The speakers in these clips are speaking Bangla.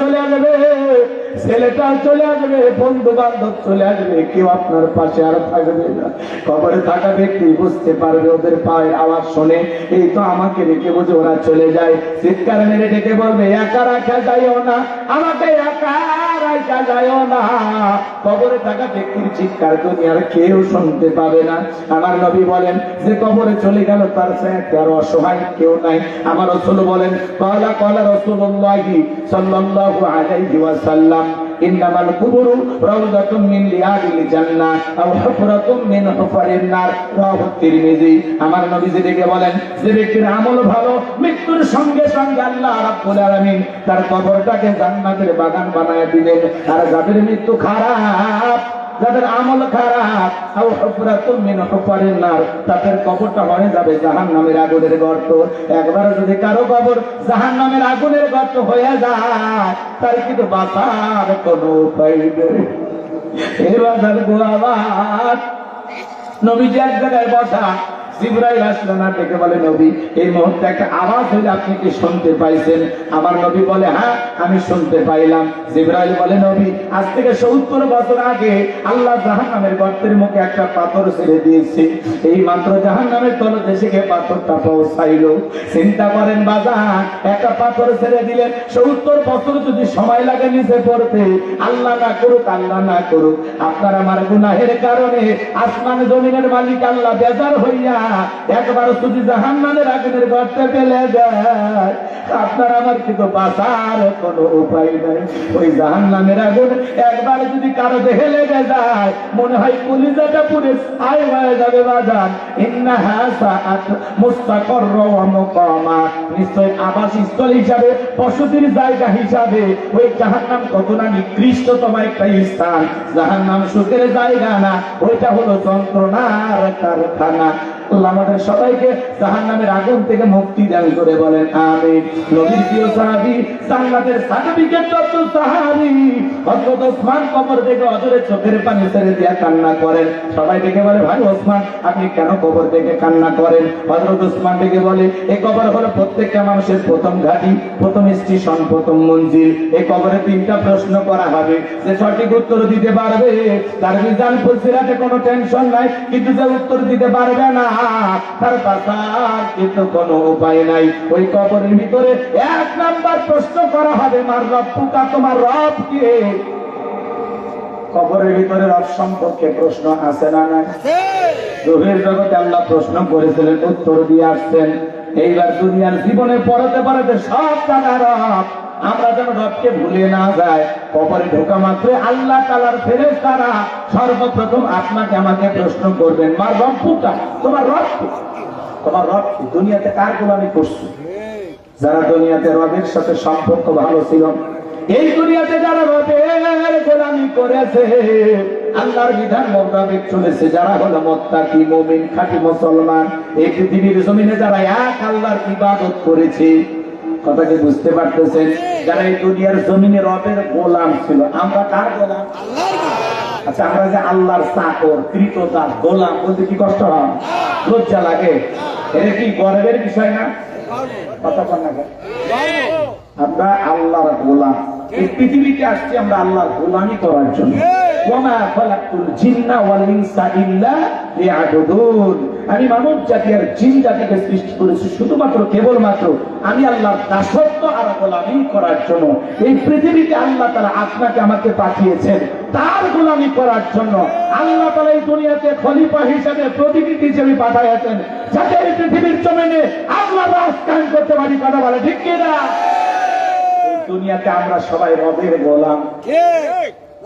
চলে আসবে, ছেলেটা চলে আসবে, বন্ধু বান্ধব চলে আসবে, কেউ আপনার পাশে আর থাকবে না। কবরে থাকা ব্যক্তি বুঝতে পারবে, ওদের পায়ের আওয়াজ শুনে এই তো আমাকে রেখে বুঝে ওরা চলে যায়। চিৎকার মেরে ডেকে বলবে, একা রাখা যাইও না, আমাকে একা রাখা যাইও না। কবরে থাকা ব্যক্তির চিৎকার দুনিয়ার কেউ শুনতে পাবে না। আমার নবী বলেন, যে কবরে চলে গেল তার সাথে আর অসহায় কেউ নাই। আমার রাসূল বলেন, ক্বালা ক্বালা রাসূলুল্লাহি সাল্লাল্লাহু আলাইহি ওয়াসাল্লাম, ইন্নামাল কুবুরু রাউযাতুম মিন রিয়াদিল জান্নাহ আও হুফরাতুম মিন হুফারিন নার, রাওয়াহু তিরমিজি। আমার নবী যেদিকে বলেন, যে ব্যক্তির আমল ভালো, মৃত্যুর সঙ্গে সঙ্গে আল্লাহ রাব্বুল আলামিন তার কবরটাকে জান্নাতের বাগান বানায় দিবেন। আর যাদের মৃত্যু খারাপ, যাদের আমল খারাপ, আও হুফরাতুম মিন হুফারিন নার, তাদের কবরটা হয়ে যাবে জাহান্নামের আগুনের গর্ত। একবার যদি কারো কবর জাহান্নামের আগুনের গর্ত হয়ে যায়, তার কিন্তু বাঁচার কোনো উপায় নেই। এবার আবার নবীজি এক জায়গায় বসা, জিবরাইল আসলো না, ডেকে বলে, নবী এই মুহূর্তে একটা আওয়াজ হইলে আপনি কি শুনতে পাইছেন? আমার নবী বলে, হ্যাঁ আমি শুনতে পাইলাম। জিবরাইল বলে, নবী আজ থেকে 70 বছর আগে আল্লাহ জাহান্নামের গর্তের মুখে একটা পাথর ছেড়ে দিয়েছে, এই মাত্র জাহান্নামের তলদেশে গিয়ে পাথরটা পৌঁছাইলো। চিন্তা করেন বাজার, একটা পাথর ছেড়ে দিলেন, 70 বছর যদি সময় লাগে নিচে পড়তে, আল্লাহ না করুক, আল্লাহ না করুক, আপনার আমার গুনাহের কারণে আসমান জমিনের মালিক আল্লাহ বেজার হইয়া একবার যদি জাহান্নামের আগুনের গর্তে ফেলে দেয়, আপনার আমার কিন্তু বাঁচার কোনো উপায় নাই। ওই জাহান্নামের আগুন একবার যদি কারো দেহে লেগে যায়, মনে হয় কলিজাটা পুরে ছাই হয়ে যাবে বাজান। ইন্নাহা সাআত মুস্তাকারর ওয়া মুকামা, নিশ্চয় আবাসস্থল হিসাবে, বসতির জায়গা হিসাবে ওই জাহান্নাম কত না নিকৃষ্টতম একটা স্থান। জাহান্নাম সুখের জায়গা না, ওইটা হলো যন্ত্রণার কারখানা। আল্লাহ আমাদের সবাইকে জাহান্নামের আগুন থেকে মুক্তি দান করে বলেন আমিন। নবীর প্রিয় সাহাবী, জান্নাতের সার্টিফিকেট প্রাপ্ত সাহাবী হযরত ওসমান কবর থেকে অজরে চোখের পানি ছেড়ে দিয়ে কান্না করেন। সবাই ডেকে বলে, ভাই ওসমান আপনি কেন কবর থেকে কান্না করেন? হযরত ওসমান ডেকে বলে, এই কবর হলো প্রত্যেকটা মানুষের প্রথম ঘাঁটি, প্রথম স্টেশন, প্রথম মঞ্জিল। এই কবরে 3টা প্রশ্ন করা হবে, যে সঠিক উত্তর দিতে পারবে তার মিজান ফুলসিরাতে কোনো টেনশন নাই, কিন্তু যে উত্তর দিতে পারবে না তার বাঁচার কিন্তু কোনো উপায় নাই। ওই কবরের ভিতরে 1 নাম্বার প্রশ্ন করা হবে, মার রব্বুকা, তোমার রব কে? কবরের ভিতরে রব সম্পর্কে প্রশ্ন আছে না নাই? রূহের জগতে আল্লাহ প্রশ্ন করেছিলেন, উত্তর দিয়ে আসছেন। এইবার দুনিয়ার জীবনে পড়াতে পড়াতে সব জানা রব, আমরা যেন রবকে ভুলে না যায়। কবরে ঢোকা মাত্র আল্লাহ তাআলার ফেরেশতারা সর্বপ্রথম আপনাকে আমাকে প্রশ্ন করবেন, মার রব্বুকা, তোমার রব কে? তোমার রব কি? দুনিয়াতে কার গোলামি করছো? যারা দুনিয়াতে রবের সাথে সম্পর্ক ভালো ছিল, এই দুনিয়াতে যারা রবের গোলামি করেছে, আল্লাহর বিধান মোতাবেক চলেছে, যারা হলো মুত্তাকি, মুমিন, খাঁটি মুসলমান, এই পৃথিবীর জমিনে যারা এক আল্লাহর ইবাদত করেছে, কথা কি বুঝতে পারতেছেন? যারা এই দুনিয়ার জমিনে রবের গোলাম ছিল, আমরা কার গোলাম? আল্লাহর। আচ্ছা, আমরা যে আল্লাহর চাকর, কৃতদাস, গোলাম বলতে কি কষ্ট হয়? লজ্জা লাগে? এটা কি গর্বের বিষয় না? কথা বল না, আমরা আল্লাহর গোলাম। এই পৃথিবীতে আসছি আমরা আল্লাহর গোলামি করার জন্য। ওয়ামা খালাকতুল জিন্না ওয়াল ইনসা ইল্লা লিয়াবুদুন, আমি মানব জাতি আর জিন জাতিকে সৃষ্টি করেছি শুধুমাত্র কেবলমাত্র আমি আল্লাহর দাসত্ব আর গোলামি করার জন্য। এই পৃথিবীতে আল্লাহ তাআলা আপনাকে আমাকে পাঠিয়েছেন তার গোলামি করার জন্য। আল্লাহ তাআলা এই দুনিয়াতে খলিফা হিসেবে, প্রতিনিধি হিসেবে পাঠিয়েছেন, যাতে এই পৃথিবীর জমিনে আল্লাহর রাজ কায়েম করতে পারি। কথা বলে ঠিক কি না? দুনিয়াতে আমরা সবাই রবের গোলাম,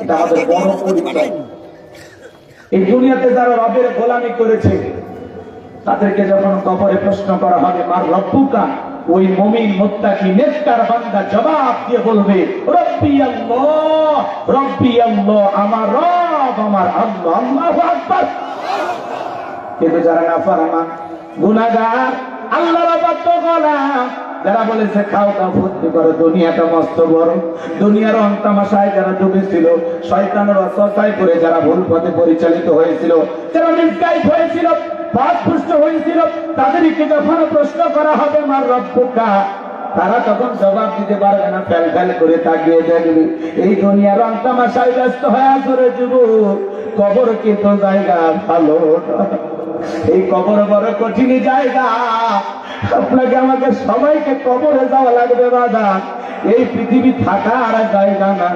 এটা আমাদের বড় পরিচয়। এই দুনিয়াতে যারা রবের গোলামি করেছে, তাদেরকে যখন কবরে প্রশ্ন করা হবে, মার রব্বুকা, ওই মুমিন, মুত্তাকি, নেককার বান্দা জবাব দিয়ে বলবে, রব্বি আল্লাহ, রব্বি আল্লাহ, আমার রব আমার আল্লাহ। আল্লাহু আকবার। কিন্তু যারা নাফরমান, গুনাহগার, আল্লাহর অবাধ্য গোলাম, যারা বলেছে খাও খাও ফুর্তি করো, দুনিয়াটা মস্ত বড়, দুনিয়ার অন্তামাশায় যারা ডুবেছিল, শয়তানের অসহায় করে যারা ভুল পথে পরিচালিত হয়েছিল, যারা মিসগাইড হয়েছিল, পথভ্রষ্ট হয়েছিল, তাদেরকে যখন প্রশ্ন করা হবে, মার রব্বুকা, তারা তখন জবাব দিতে পারবে না, ফেল ফেল করে তাকিয়ে দেখবে। এই দুনিয়া রং তামাশায় ব্যস্ত হয়ে আসরে যুবক, কবর কিন্তু জায়গা ভালো না। এই কবর বড় কঠিন জায়গা। আপনাকে আমাকে সবাইকে কবরে যাওয়া লাগবে বাবা। এই পৃথিবী থাকার জায়গা না,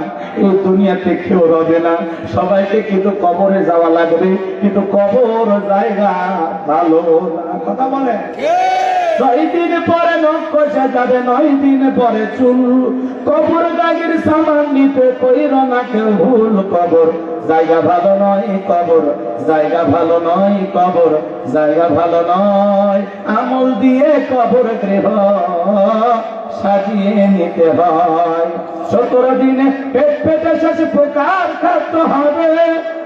এই দুনিয়াতে কেউ রবে না, সবাইকে কিন্তু কবরে যাওয়া লাগবে। কিন্তু কবর জায়গা ভালো না। কথা বলে 6 দিন পরে নখ কষা যাবে, 9 দিন পরে চুল। কবর দাগের সামান নিতে কইর না কেউ ভুল। কবর জায়গা ভালো নয়, কবর জায়গা ভালো নয়, কবর জায়গা ভালো নয়। আমল দিয়ে কবর গৃহ সাজিয়ে নিতে হয়। 17 দিনে পেট পেটে শেষ প্রকার খাদ্য হবে।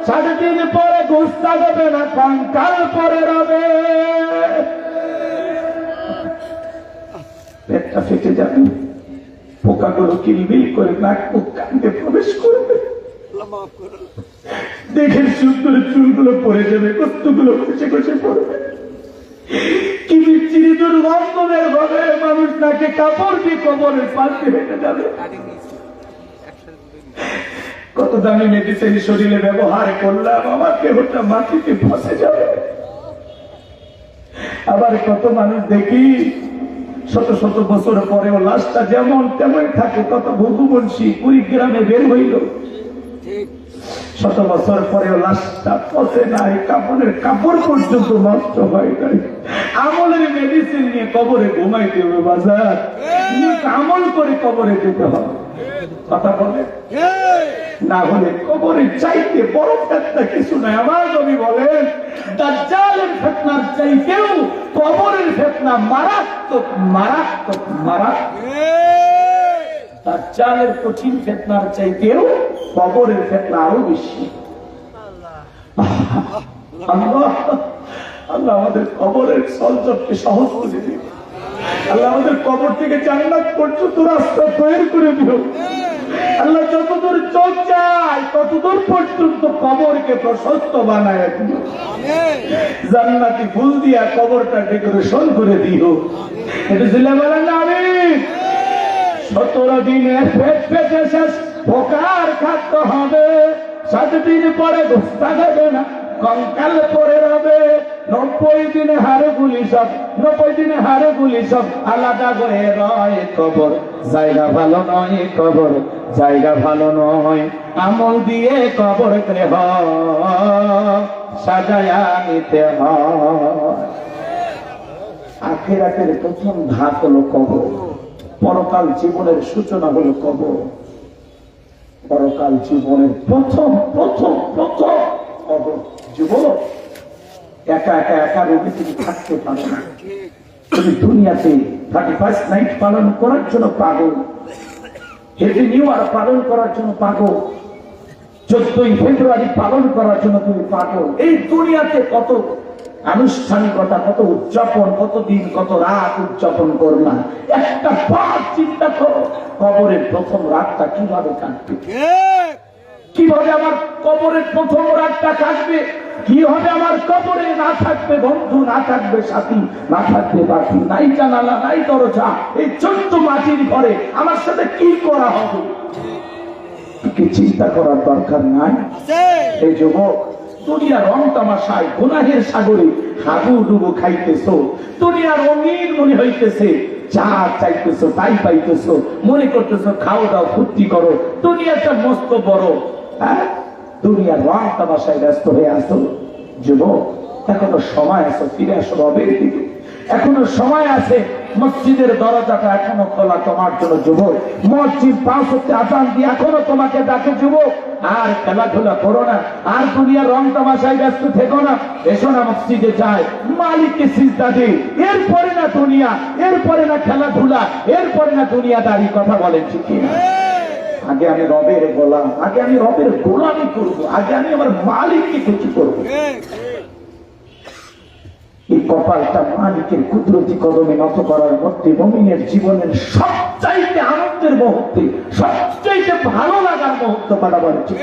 7 দিন পরে গুস্তা দেবে না, কঙ্কাল পরে রবে। পেটটা ফেটে যাবে, পোকাগুলো কিলবিল করে নাক মুখ কান্দে প্রবেশ করবে। দেখেন সুন্দর চুলগুলো পড়ে যাবে, কতগুলো খসে খসে পড়বে। কি বিচ্ছিরি দুর্গন্ধ বের হবে। মানুষ তাকে কাপড় দিয়ে কবরের পাশে হেঁটে যাবে। কত দামি মেডিসিন শরীরে ব্যবহার করলাম, আমার দেহটা মাটিতে ফসে যাবে। আবার কত মানুষ দেখি শত শত বছর পরেও লাশটা যেমন তেমন থাকে। কত ভুগুবংশী কুড়িগ্রামে বের হইল, শত বছর পরেও লাশটা পচে নাই, কাপড়ের কাপড় পর্যন্ত নষ্ট হয় নাই। আমলের মেডিসিন নিয়ে কবরে ঘুমাইতে হবে বাজার, আমল করে কবরে যেতে হবে। কথা বলে না হলে কবরের চাইতে বড় ফেতনা কিছু নাই। আমার নবী বলেন দাজ্জালের ফিতনার চাইতেও কবরের ফিতনা মারাত্মক মারাত্মক মারাত্মক। দাজ্জালের কঠিন ফিতনার চাইতেও কবরের ফিতনা আরো বেশি। আল্লাহ আল্লাহ আমাদের কবরের সলজটকে সহজ করে দিন। আল্লাহ আমাদের কবর থেকে জান্নাত পর্যন্ত রাস্তা তৈরি করে দিও। আল্লাহ যতদূর চোখ যায় ততদূর পর্যন্ত কবরকে প্রশস্ত বানায় দিও। জান্নাতি ফুল দিয়া কবরটা ডেকোরেশন করে দিও। এটা ছিল বলেন আমিন। 17 দিনে পেট পেটে শেষ পোকার খাদ্য হবে। 7 দিন পরে গোস্তা দেবে না, কঙ্কাল পরে রবে। 90 দিনে হাড়গুলি সব 90 দিনে হাড়গুলি সব আলাদা হয়ে রয়। কবর জায়গা ভালো নয়, কবর জায়গা ভালো নয়। আমল দিয়ে কবর গৃহ সাজায়া নিতে হয়। আখিরাতের প্রথম ধাপ হলো কবর। পরকাল জীবনের সূচনা হলো কবর। পরকাল জীবনের প্রথম প্রথম প্রথম কবর। যুবক একা একা একা রোগী তুমি থাকতে পারো না। তুমি দুনিয়াতে 31 নাইট পালন করার জন্য পাগল, হ্যাপি নিউ ইয়ার পালন করার জন্য পাগল, 14ই ফেব্রুয়ারি পালন করার জন্য তুমি পাগল। এই দুনিয়াতে কত আনুষ্ঠানিকতা, কত উদযাপন, কত দিন কত রাত উদযাপন করলাম। একটা বার চিন্তা করো কবরের প্রথম রাতটা কিভাবে কাটবে, কিভাবে আমার কবরের প্রথম রাতটা কাটবে, কি হবে আমার কবরে। না থাকবে বন্ধু, না থাকবে সাথী, না থাকবে বাকি, নাই জানালা নাই দরজা, এই ছোট্ট মাটির ঘরে আমার সাথে কি করা হবে, কি চিন্তা করার দরকার নাই। এই যুবক দুনিয়ার রং তামাশায় গুনাহের সাগরে হাবুডুবু খাইতেছো, দুনিয়ার রঙিন মনে হইতেছে, যা চাইতেছো তাই পাইতেছো, মনে করতেছো খাও দাও ফুর্তি করো, দুনিয়াটা মস্ত বড়। হ্যাঁ, দুনিয়ার রং তামাশায় ব্যস্ত হয়ে আসো। যুবক এখনো সময় আছে, ফিরে আসো রবের দিকে, এখনো সময় আছে। মসজিদের দরজাটা এখনো খোলা তোমার জন্য যুবক। মসজিদ 5 ওয়াক্ত আযান দিয়ে এখনো তোমাকে ডাকে যুবক। আর খেলাধুলা করো না, আর দুনিয়ার রং তামাশায় ব্যস্ত থেকো না। এসো না মসজিদে যায়, মালিককে সিজদা দে। এরপরে না দুনিয়া, এরপরে না খেলাধুলা, এরপরে না দুনিয়াদারি। কথা বলেন ঠিক কি? আগে আমি রবের গোলাম, আগে আমি রবের গোলামি করব, আগে আমি আমার মালিককে খুশি করব। এই কপালটা মালিকের কুদরতি কদমে নত করার মধ্যে মুমিনের জীবনের সবচাইতে আনন্দের মুহূর্তে, সবচাইতে ভালো লাগার মুহূর্ত পাঠাবার ঠিক।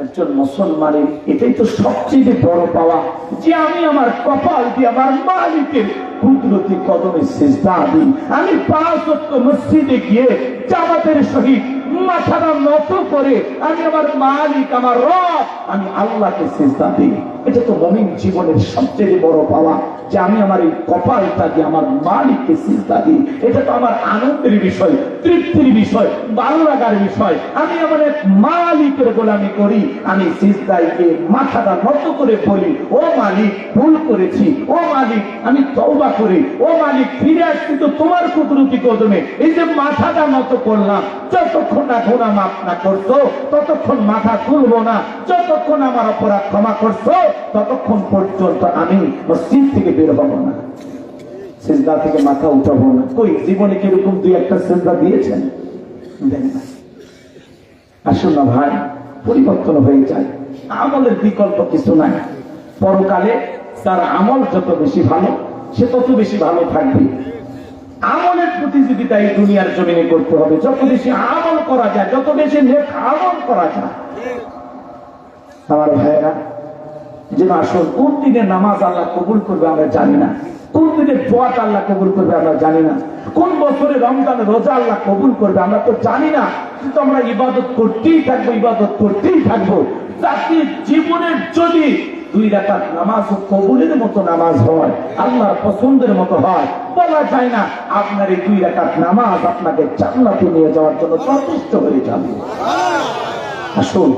একজন মুসলমানের এটাই তো সবচেয়ে বড় পাওয়া, যে আমি আমার কপাল দিয়ে আমার মালিকের কুদরতি কদমে সিজদা দিই, আমি 5 ওয়াক্ত মসজিদে গিয়ে জামাতের সহিত মাথাটা নত করে আমি আমার মালিক, আমার রব, আমি আল্লাহকে সিজদা দিই। এটা তো মুমিন জীবনের সবচেয়ে বড় পাওয়া, যে আমি আমার এই কপালটা দিয়ে আমার মালিককে সিজদা দিই। এটা তো আমার আনন্দের বিষয়, তৃপ্তির বিষয়, ভালো লাগার বিষয়। আমি আমার এক মালিকের গোলামি করি, আমি সিজদায় গিয়ে মাথাটা নত করে বলি, ও মালিক ভুল করেছি, ও মালিক আমি তওবা করি, ও মালিক ফিরে আসছি তো তোমার কুদরতি কদমে। এই যে মাথাটা নত করলাম, যতক্ষণ না গুনাহ মাফ না করছো ততক্ষণ মাথা তুলবো না, যতক্ষণ আমার অপরাধ ক্ষমা করছো ততক্ষণ পর্যন্ত আমি মসজিদ থেকে বের হবো না, সিজদা থেকে মাথা উঠাবো না। কই জীবনে কিরকম 2-1টা সিজদা দিয়েছেন? দেন না। আসুন না ভাই, পরিবর্তন হয়ে যায়। আমলের বিকল্প কিছু নাই। পরকালে তার আমল যত বেশি ভালো, সে তত বেশি ভালো থাকবে। আমলের প্রতিযোগিতা এই দুনিয়ার জমিনে করতে হবে। যত বেশি আমল করা যায়, যত বেশি নেক আমল করা যায়। আমার ভাইয়েরা, যে আসল কোন দিনে নামাজ আল্লাহ কবুল করবে আমরা জানি না, কোন দিনে দোয়াটা আল্লাহ কবুল করবে আমরা জানি না, কোন বছরে রমজানের রোজা আল্লাহ কবুল করবে আমরা তো জানি না। কিন্তু আমরা ইবাদত করতেই থাকবো, ইবাদত করতেই থাকবো। তাকে জীবনের যদি 2 রাকাত নামাজ কবুলের মতো নামাজ হয়, আল্লাহর পছন্দের মতো হয়, বলা যায় না আপনার এই 2 রাকাত নামাজ আপনাকে জান্নাতে নিয়ে যাওয়ার জন্য যথেষ্ট হয়ে যাবে। আসুন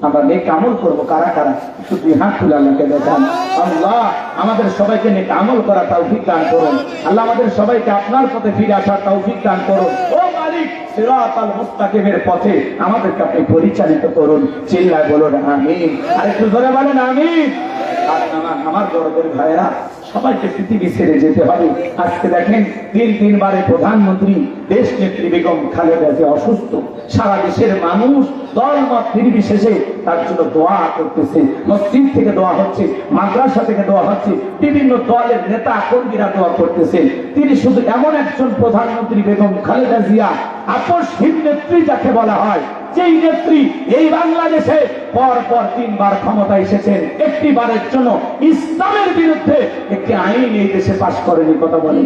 আমরা নেক আমল করবো। কারা কারা শুধু হাত তুলে আল্লাহকে দেখান। আল্লাহ আমাদের সবাইকে নেক আমল করা তৌফিক দান করুন। আল্লাহ আমাদের সবাইকে আপনার পথে ফিরে আসার তৌফিক দান করুন। ও মালিক, সিরাতাল মুস্তাকিমের পথে আমাদেরকে আপনি পরিচালিত করুন। চিল্লায় বলুন আমিন। আর একটু জোরে বলেন আমিন। আর আমার বড়দের ভাইয়েরা, সবাইকে পৃথিবী ছেড়ে যেতে হবে। আজকে দেখেন 3 প্রধানমন্ত্রী দেশ নেত্রী বেগম খালেদা জিয়া অসুস্থ। সারা দেশের মানুষ দলমত নির্বিশেষে তার জন্য দোয়া করতেছে। মসজিদ থেকে দোয়া হচ্ছে, মাদ্রাসা থেকে দোয়া হচ্ছে, বিভিন্ন দলের নেতা কর্মীরা দোয়া করতেছে। তিনি শুধু এমন একজন প্রধানমন্ত্রী বেগম খালেদা জিয়া, আপসহীন নেত্রী যাকে বলা হয়, যেই নেত্রী এই বাংলাদেশে পর 3বার ক্ষমতায় এসেছেন, একটি বারের জন্য ইসলামের বিরুদ্ধে একটি আইন এই দেশে পাশ করেনি। কথা বলেন,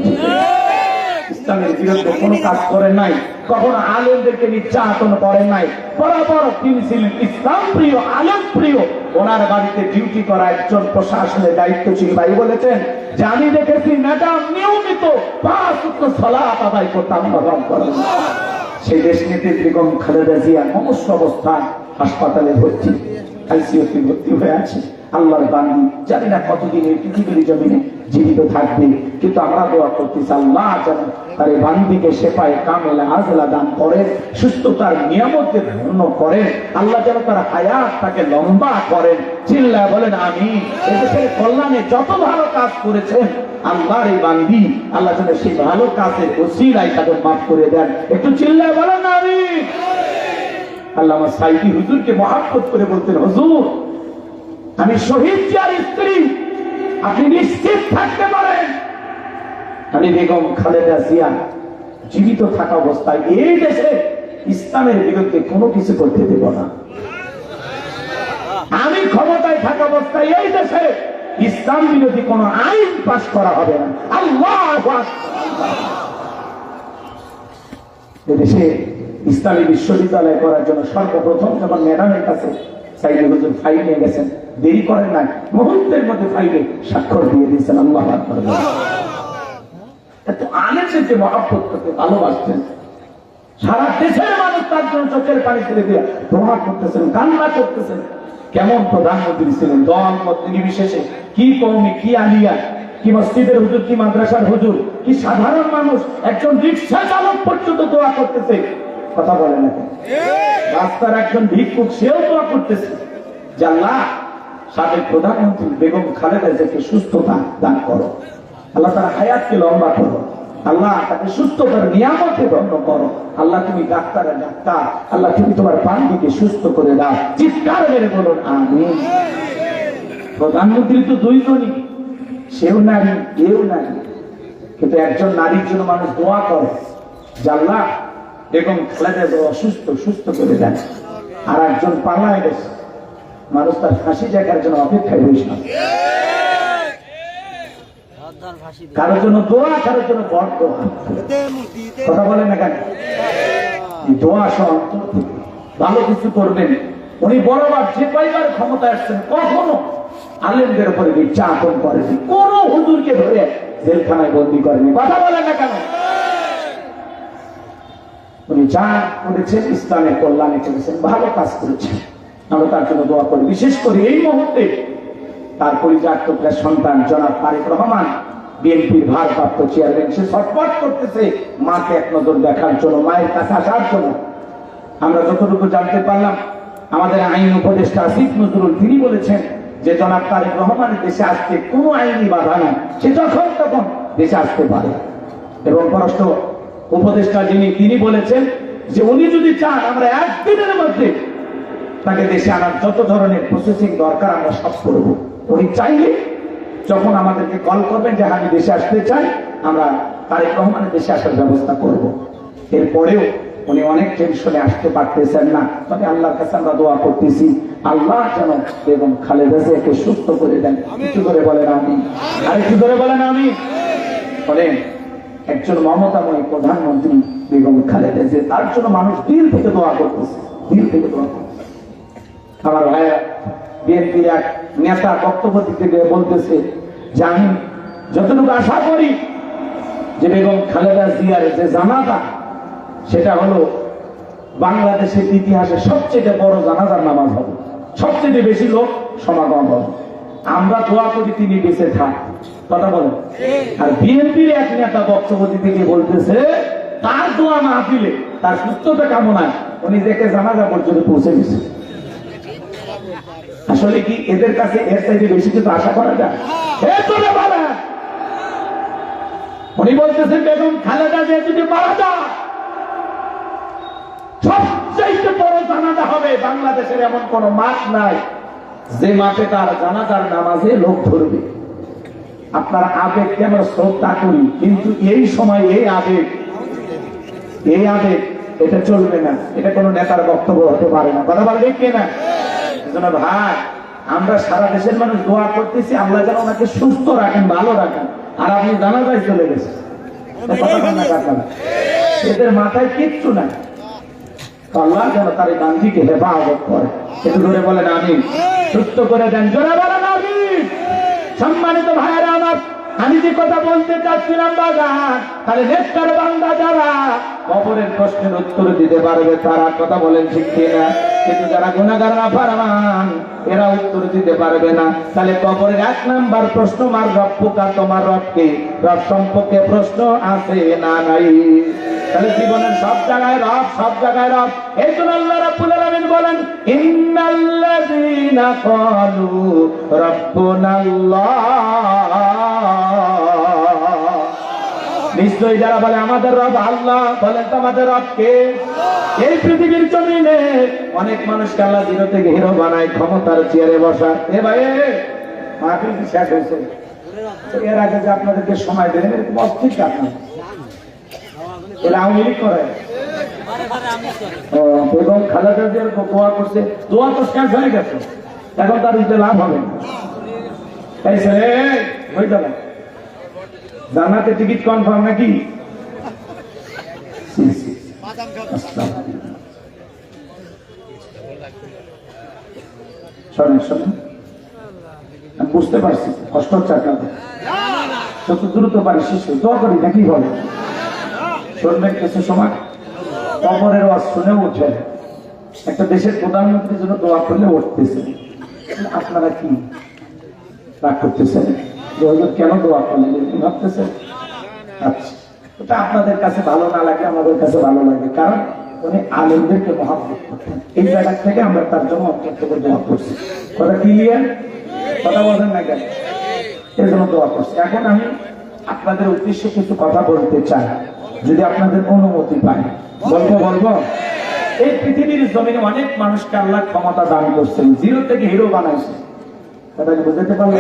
ইসলামের বিরুদ্ধে কোনো কাজ করেন নাই, কখনো আলেমদেরকে নির্যাতন করেন নাই। বরাবর তিনি ছিলেন ইসলাম প্রিয়, আলেম প্রিয়। ওনার বাড়িতে ডিউটি করা একজন প্রশাসনের দায়িত্ব ছিল। ভাই বলেছেন যে আমি দেখেছি ম্যাডাম নিয়মিত 5 ওয়াক্ত সালাত আদায় করতাম। সেই দেশ নেত্রী বেগম খালেদা জিয়া সমস্ত অবস্থায় হাসপাতালে ভর্তি, আইসিইউতে ভর্তি হয়ে আছে। আল্লাহর বান্দি, জানি না কতদিন এই পৃথিবীর জমিনে জীবিত থাকবে, কিন্তু আমরা দোয়া করতেছি আল্লাহ যেন তার এই বান্দিকে শেফায়ে কামেলা আজলা দান করেন, সুস্থতার নিয়ামতকে ধন্য করেন। আল্লাহ যেন তার হায়াতটাকে লম্বা করেন। চিল্লায় বলেন আমিন। এদেশের কল্যাণে যত ভালো কাজ করেছেন আল্লাহর এই বান্দি, আল্লাহ যেন সেই ভালো কাজের ওসিলায় তাদের মাফ করে দেন। একটু চিল্লায় বলেন আমিন। আল্লামা সাইদি হুজুরকে মহব্বত করে বলতেন, হুজুর আমি শহীদ জিয়ার স্ত্রী, আপনি নিশ্চিত থাকতে পারেন আমি বেগম খালেদা জিয়া জীবিত থাকা অবস্থায় এই দেশে ইসলামের বিরুদ্ধে কোনো কিছু করতে দেব না। আমি ক্ষমতায় থাকা অবস্থায় এই দেশে ইসলাম বিরোধী কোন আইন পাশ করা হবে না। আল্লাহু আকবার। এদেশে ইসলামী বিশ্ববিদ্যালয় করার জন্য সর্বপ্রথম যখন ম্যাডামের কাছে সাইদি হুজুর ফাইল নিয়ে গেছেন, দেরি করেন নাই, মুহূর্তের মধ্যে ফাইলে স্বাক্ষর দিয়ে দিয়েছেন। আল্লাহু আকবার। এত আলেমদের যে মহব্বত করতে ভালোবাসতেন, সারা দেশের মানুষ তার জন্য চোখের পানি ফেলে দিয়ে দোয়া করতেছেন, কান্না করতেছেন। কেমন প্রধানমন্ত্রী ছিলেন, দল মত নির্বিশেষে, কি কওমি, কি আলিয়া, কি মসজিদের হুজুর, কি মাদ্রাসার হুজুর, কি সাধারণ মানুষ, একজন রিক্সা চালক পর্যন্ত দোয়া করতেছে। কথা বলে না, রাস্তার একজন ভিক্ষুক সেও দোয়া করতেছে যে আল্লাহ সাবেক প্রধানমন্ত্রী বেগম খালেদা জিয়াকে সুস্থতা দান করো, আল্লাহ তার হায়াতকে লম্বা করো, আল্লাহ তাকে সুস্থতার নিয়ামতে ধন্য করো। আল্লাহ তুমি ডাক্তারের ডাক্তার, আল্লাহ তুমি তোমার বান্দিকে সুস্থ করে দাও। চিৎকার মেরে বলুন আমিন। প্রধানমন্ত্রী তো 2 জনই, সেও নারী এও নারী, কিন্তু একজন নারীর জন্য মানুষ দোয়া করে যে আল্লাহ বেগম খালেদা জিয়া অসুস্থ, সুস্থ করে দেন। আর একজন পালায় গেছে, মানুষ তার ফাঁসি জায়গার জন্য অপেক্ষায় বসে। কারোর জন্য দোয়া, কারোর জন্য বরদোয়া। কথা বলেন না কেন? দোয়া সহ অন্তর থেকে ভালো কিছু করবেন। উনি বড়বার যে কয়বার ক্ষমতা আসছেন কখনো আলেমদের উপরে নির্যাতন করেনি, কোন হুজুরকে ধরে জেলখানায় বন্দি করেনি। কথা বলেন না কেন? উনি যা করেছেন ইসলামের কল্যাণে করেছেন, ভালো কাজ করেছেন। আমরা তার জন্য দোয়া করি। বিশেষ করে এই মুহূর্তে তার পরিচালিত সন্তান জনাব তারেক রহমান, বিএনপির ভারপ্রাপ্ত চেয়ারম্যান, সে ছটফট করতেছে মাকে এক নজর দেখার জন্য, মায়ের কাছে আসার জন্য। আমরা যতটুকু জানতে পারলাম, আমাদের আইন উপদেষ্টা আসিফ নজরুল তিনি বলেছেন যে জনাব তারেক রহমানের দেশে আসতে কোনো আইনি বাধা নাই, সে যখন তখন দেশে আসতে পারে। এবং পররাষ্ট্র উপদেষ্টা তিনি বলেছেন যে উনি যদি চান আমরা একদিনের মধ্যে তাকে দেশে আনার যত ধরনের প্রসেসিং দরকার আমরা সব করব। উনি চাইলে যখন আমাদেরকে কল করবেন যে আমি দেশে আসতে চাই, আমরা তারেক রহমানের দেশে আসার ব্যবস্থা করব। এরপরেও উনি অনেক টেনশনে আসতে পারতেছেন না, তবে আল্লাহর কাছে আমরা দোয়া করতেছি আল্লাহ যেন বেগম খালেদা জিয়াকে সুস্থ করে দেন। একটু করে বলেন আমি, আর একটু করে বলেন আমি। বলেন একজন মমতাময়ী প্রধানমন্ত্রী বেগম খালেদা জিয়া, তার জন্য মানুষ দিল থেকে দোয়া করতেছে, দিল থেকে দোয়া করতেছে। আমার ভাইয়া বিএনপির এক নেতা বক্তব্য দিতে গিয়ে বলতেছে যে আমি যতটুকু আশা করি যে বেগম খালেদা জিয়ার যে জানাজা, সেটা হলো বাংলাদেশের ইতিহাসে সবচেয়ে বড় জানাজার নামাজ হবে, সবচেয়ে বেশি লোক সমাগম হবে। আমরা দোয়া করি তিনি বেঁচে থাক। কথা বলেন। আর বিএনপির এক নেতা বক্তব্য দিতে গিয়ে বলতেছে তার দোয়া মাহফিলে তার সুস্থতা কামনায় উনি দেখে জানাজা পর্যন্ত পৌঁছে গেছে। আসলে কি এদের কাছে এর চাইতে বেশি কিছু আশা করা যায়? উনি বলতেছেন বেগম খালেদা জিয়া যদি মারা যায় সবচেয়ে বড় জানাজা হবে বাংলাদেশের এমন কোন মাঠ নাই যে মাঠে তার জানাজার নামাজে লোক ধরবে। আপনার আবেগকে আমরা শ্রদ্ধা করি, কিন্তু এই সময় এই আবেগ এটা চলবে না, এটা কোন নেতার বক্তব্য হতে পারে না। কথা বলবে কে না? ভাই আমরা সারা দেশের মানুষ দোয়া করতেছি আল্লাহ যেন ওনাকে সুস্থ রাখেন, ভালো রাখেন, আর আপনি জানাজায় চলে গেছেন। এদের মাথায় কিচ্ছু নাই। আল্লাহ যেন তার গান্ধীকে হেফাজত করে। একটু ধরে বলেন আমিন। সুস্থ করে দেন, জোরে বলেন আমিন। সম্মানিত ভাইয়েরা আমার, আমি যে কথা বলতে চাচ্ছিলাম বাজার, তাহলে নেককার বান্দা যারা কবরের প্রশ্নের উত্তর দিতে পারবে তারা, কথা বলেন ঠিক কিনা? কিন্তু যারা গুনাহগার নাফরমান এরা উত্তর দিতে পারবে না। তাহলে কবরের 1 নাম্বার প্রশ্ন, মার রব্বুকা, তোমার রবকে, রব সম্পর্কে প্রশ্ন আছে না নাই? তাহলে জীবনের সব জায়গায় রব, সব জায়গায় রব। এই জন্য আল্লাহ রাব্বুল আলামিন বলেন ইন্নাল্লাযীনা ক্বালু রাব্বুনাল্লাহ, নিশ্চয়ই যারা বলে আমাদের রব আল্লাহ, বলেন তো আমাদের রব কে? এই পৃথিবীর জমিনে অনেক মানুষকে আল্লাহ জিরো থেকে হিরো বানায়, ক্ষমতার চেয়ারে বসা। এ ভাই মাহফিল কি শেষ হয়েছে? এর আগে যে আপনাদেরকে সময় দেন এরকম অস্থির কারণ এরা আওয়ামী লীগ করে। বেগম খালেদা জিয়ার দোয়া করছে, দোয়া তো শেষ হয়ে গেছে, এখন তার দিতে লাভ হবে না। তাই হয়ে যাবে জান্নাতে টিকিট কনফার্ম নাকি? বুঝতে পারছি কষ্ট হচ্ছে আপনাদের, যত দ্রুত পারি শিশু দোয়া করি নাকি বলে শুনবেন কিছু সময়। কবরের ওয়াজ শুনে উঠে একটা দেশের প্রধানমন্ত্রীর জন্য দোয়া করলে উঠতেছে, আপনারা কি রাগ করতেছেন? কেন দোয়া করলেন ভাবতেছেন? আচ্ছা, এটা আপনাদের কাছে ভালো না লাগে, আমাদের কাছে ভালো লাগে, কারণ উনি আলেমদেরকে মহব্বত করতেন। এই জায়গা থেকে আমরা তার জন্য অত্যন্ত দোয়া করছি। কথা ক্লিয়ার? কথা বলেন না কেন? এই জন্য দোয়া করছি। এখন আমি আপনাদের উদ্দেশ্যে কিছু কথা বলতে চাই, যদি আপনাদের অনুমতি পাই। বলবো এই পৃথিবীর জমিনে অনেক মানুষকে আল্লাহ ক্ষমতা দান করছেন, জিরো থেকে হিরো বানাইছে। কথা কি বুঝতে পারলেন?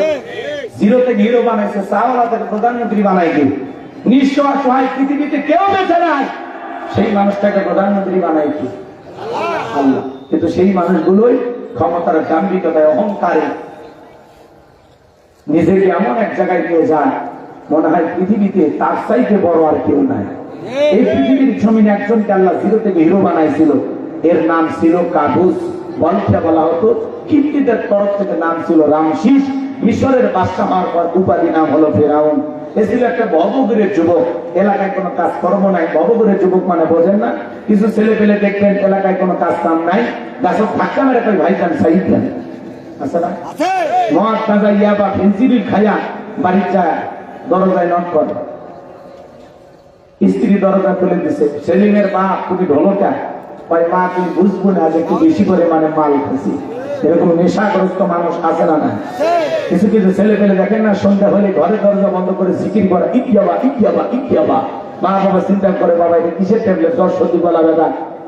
জিরো থেকে হিরো বানাইছে, সাহাবাদের প্রধানমন্ত্রী বানাইছে। নিঃস্ব অসহায় পৃথিবীতে কেউ বেঁচে নাই, সেই মানুষটাকে প্রধানমন্ত্রী বানাইছে আল্লাহ। কিন্তু সেই মানুষগুলোই ক্ষমতার দাম্ভিকতায়, অহংকারে নিজেকে এমন এক জায়গায় নিয়ে যায় মনে হয় পৃথিবীতে তার চাইতে বড় আর কেউ নাই। এই পৃথিবীর জমিনে একজনকে আল্লাহ জিরো থেকে হিরো বানাইছিল, এর নাম ছিল কাবুস, বলতে বলা হতো। কিপ্তিদের তরফ থেকে নাম ছিল রামশিস। মিশরের বাদশা হওয়ার পর উপাধি নাম হলো ফেরাউন। এ ছিল একটা ভবঘুরের যুবক, এলাকায় কোনো কাজ কর্ম নাই। ভবঘুরের যুবক মানে বোঝেন না? কিছু ছেলে পেলে দেখবেন এলাকায় কোনো কাজ কাম নাই, গাছত ধাক্কা মেরে কই ভাইজান সাইড দেন, আছে না? মদ কাজা ইয়াবা ফেন্সিডিল খাইয়া বাড়ির যায়, দরজায় নট করে, স্ত্রী দরজা খুলে দিছে। সেলিমের মা, তুমি ঢোলকা, ওই মা তুমি বুঝবো না যে একটু বেশি করে মানে মাল খাচ্ছি। এরকম নেশাগ্রস্ত মানুষ আছে না? না, কিছু কিছু ছেলে পেলে দেখেন না, সন্ধ্যা হলে ঘরে দরজা বন্ধ করে জিকির করে ইকিয়াবা ইকিয়াবা ইকিয়াবা। মা বাবা চিন্তা করে, বাবা এটা কিসের ট্যাবলেট, জ্বর সর্দি গলা ব্যথা,